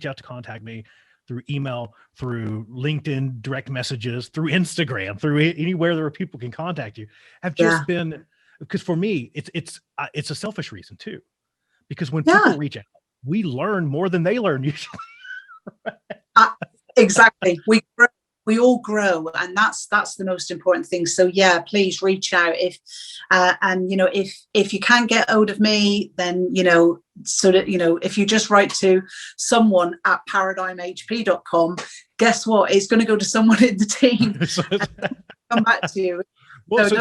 out to contact me through email, through LinkedIn direct messages, through Instagram, through anywhere there are people can contact you, have just been, because for me, it's a selfish reason too, because when people reach out, we learn more than they learn usually. Exactly. We all grow, and that's the most important thing. So please reach out if you can't get hold of me, then if you just write to someone at paradigmhp.com, guess what? It's going to go to someone in the team. Come back to you. Well, so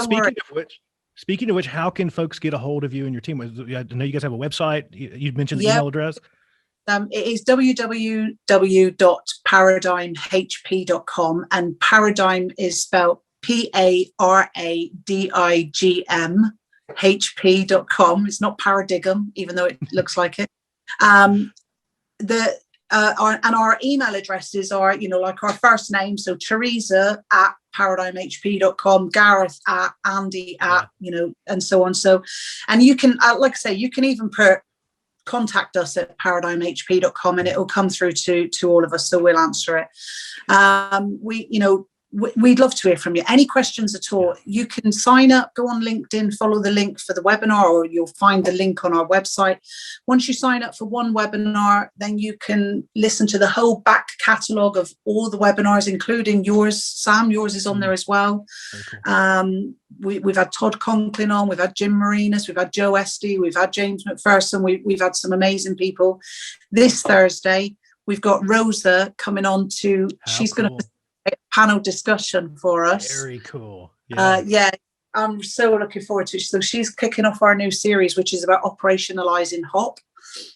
speaking of which, how can folks get a hold of you and your team? I know you guys have a website. You mentioned the email address. It is www.paradigmhp.com, and paradigm is spelled PARADIGM HP.com. It's not paradigm, even though it looks like it. Our email addresses are, like our first name. So Teresa at paradigmhp.com, Gareth at Andy at, and so on. So, and you can, like I say, you can even contact us at paradigmhp.com and it will come through to all of us. So we'll answer it. We'd love to hear from you. Any questions at all, you can sign up, go on LinkedIn, follow the link for the webinar, or you'll find the link on our website. Once you sign up for one webinar, then you can listen to the whole back catalogue of all the webinars, including yours. Sam, yours is on there as well. Cool. We've had Todd Conklin on, we've had Jim Marinas, we've had Joe Esty, we've had James McPherson, we've had some amazing people. This Thursday, we've got Rosa coming on to, she's going to panel discussion for us. Very cool. I'm so looking forward to it. So she's kicking off our new series, which is about operationalizing HOP.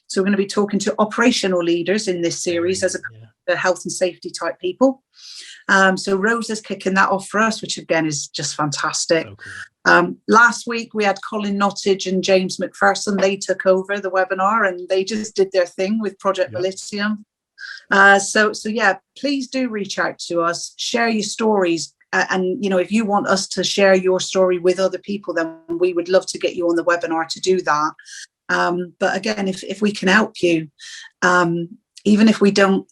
So we're going to be talking to operational leaders in this series as a health and safety type people. So Rosa's kicking that off for us, which again is just fantastic. So cool. Last week we had Colin Nottage and James McPherson. They took over the webinar and they just did their thing with Project Militium. So please do reach out to us, share your stories. And, if you want us to share your story with other people, then we would love to get you on the webinar to do that. But again, if we can help you, even if we don't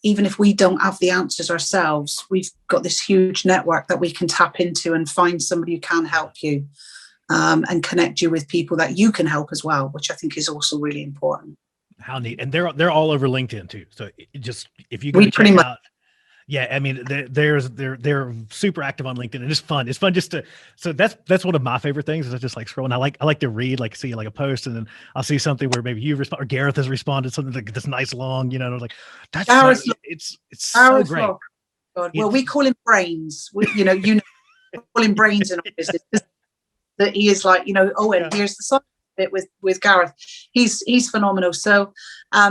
have the answers ourselves, we've got this huge network that we can tap into and find somebody who can help you, and connect you with people that you can help as well, which I think is also really important. How neat. And they're all over LinkedIn too. So just, if you go check out, yeah, I mean, they're super active on LinkedIn, and it's fun. It's fun just to, so that's one of my favorite things, is I just like scrolling. I like to read, like see like a post, and then I'll see something where maybe you respond or Gareth has responded, something like this nice long, and I was like, that's so, it's so great. God. Well, we call him Brains. You know, call him Brains in our business. That he is like, and here's the side bit with Gareth. He's phenomenal. So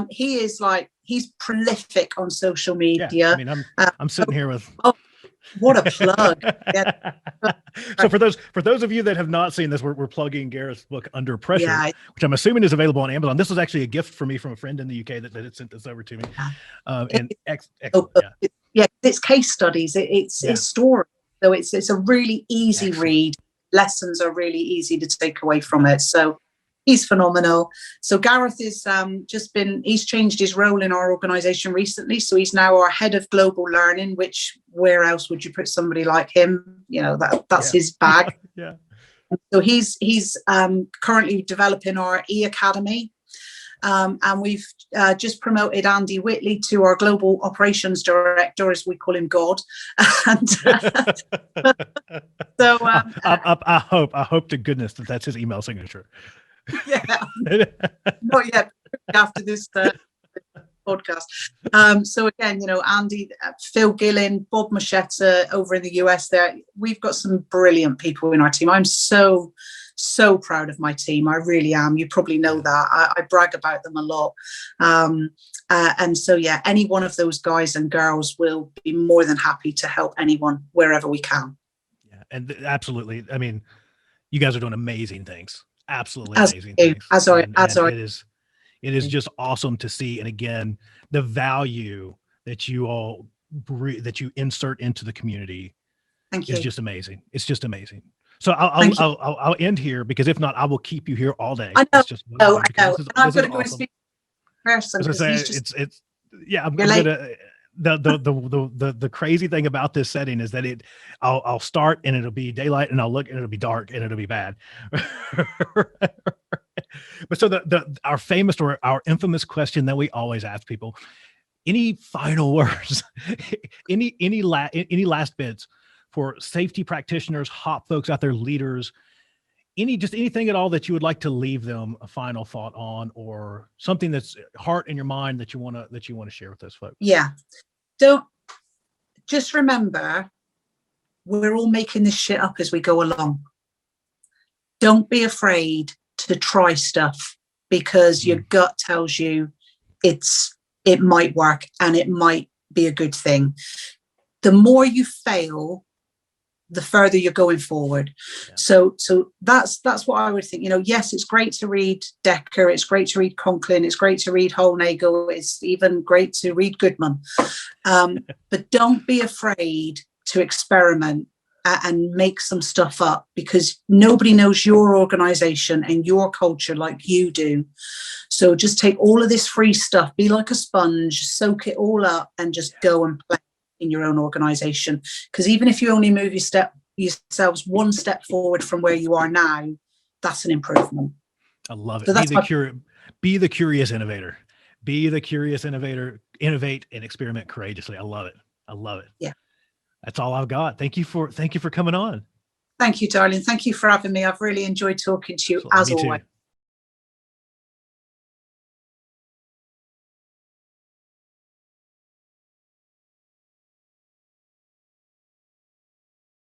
he is like, he's prolific on social media. Yeah, I mean, I'm sitting here with. Oh, what a plug! Yeah. So for those of you that have not seen this, we're plugging Gareth's book Under Pressure, which I'm assuming is available on Amazon. This was actually a gift for me from a friend in the UK that had sent this over to me. It's case studies. It's story. So it's a really easy read. Lessons are really easy to take away from it. So he's phenomenal. So Gareth is he's changed his role in our organization recently. So he's now our head of global learning, which where else would you put somebody like him? That's his bag. Yeah. So he's currently developing our e-academy. And we've just promoted Andy Whitley to our global operations director, as we call him, God. And so I hope to goodness that's his email signature. Yeah, not yet. After this podcast. So again, Andy, Phil Gillen, Bob Machetta over in the US. There, we've got some brilliant people in our team. I'm so proud of my team. I really am. You probably know that. I brag about them a lot. And so, yeah, any one of those guys and girls will be more than happy to help anyone wherever we can. Yeah, and absolutely. I mean, you guys are doing amazing things. Absolutely amazing things. It is just awesome to see. And again, the value that you insert into the community is just amazing. It's just amazing. So I'll end here, because if not, I will keep you here all day. I know. I know. I'm going to go and speak to person. I'm gonna. The crazy thing about this setting is that I'll start and it'll be daylight, and I'll look and it'll be dark and it'll be bad. But so our famous or our infamous question that we always ask people: any final words, any last bits for safety practitioners, hot folks out there, leaders, anything at all that you would like to leave them a final thought on, or something that's heart in your mind that you want to share with those folks? Yeah. Don't just remember, we're all making this shit up as we go along. Don't be afraid to try stuff, because your gut tells you it might work and it might be a good thing. The more you fail, the further you're going forward. Yeah. So that's what I would think. Yes, it's great to read Decker, it's great to read Conklin, it's great to read Holnagel, it's even great to read Goodman. But don't be afraid to experiment and make some stuff up, because nobody knows your organization and your culture like you do. So just take all of this free stuff, be like a sponge, soak it all up, and just go and play in your own organization. Because even if you only move yourselves one step forward from where you are now, that's an improvement. I love it. So be the curious innovator. Be the curious innovator. Innovate and experiment courageously. I love it. Yeah. That's all I've got. Thank you for coming on. Thank you, darling. Thank you for having me. I've really enjoyed talking to you as always.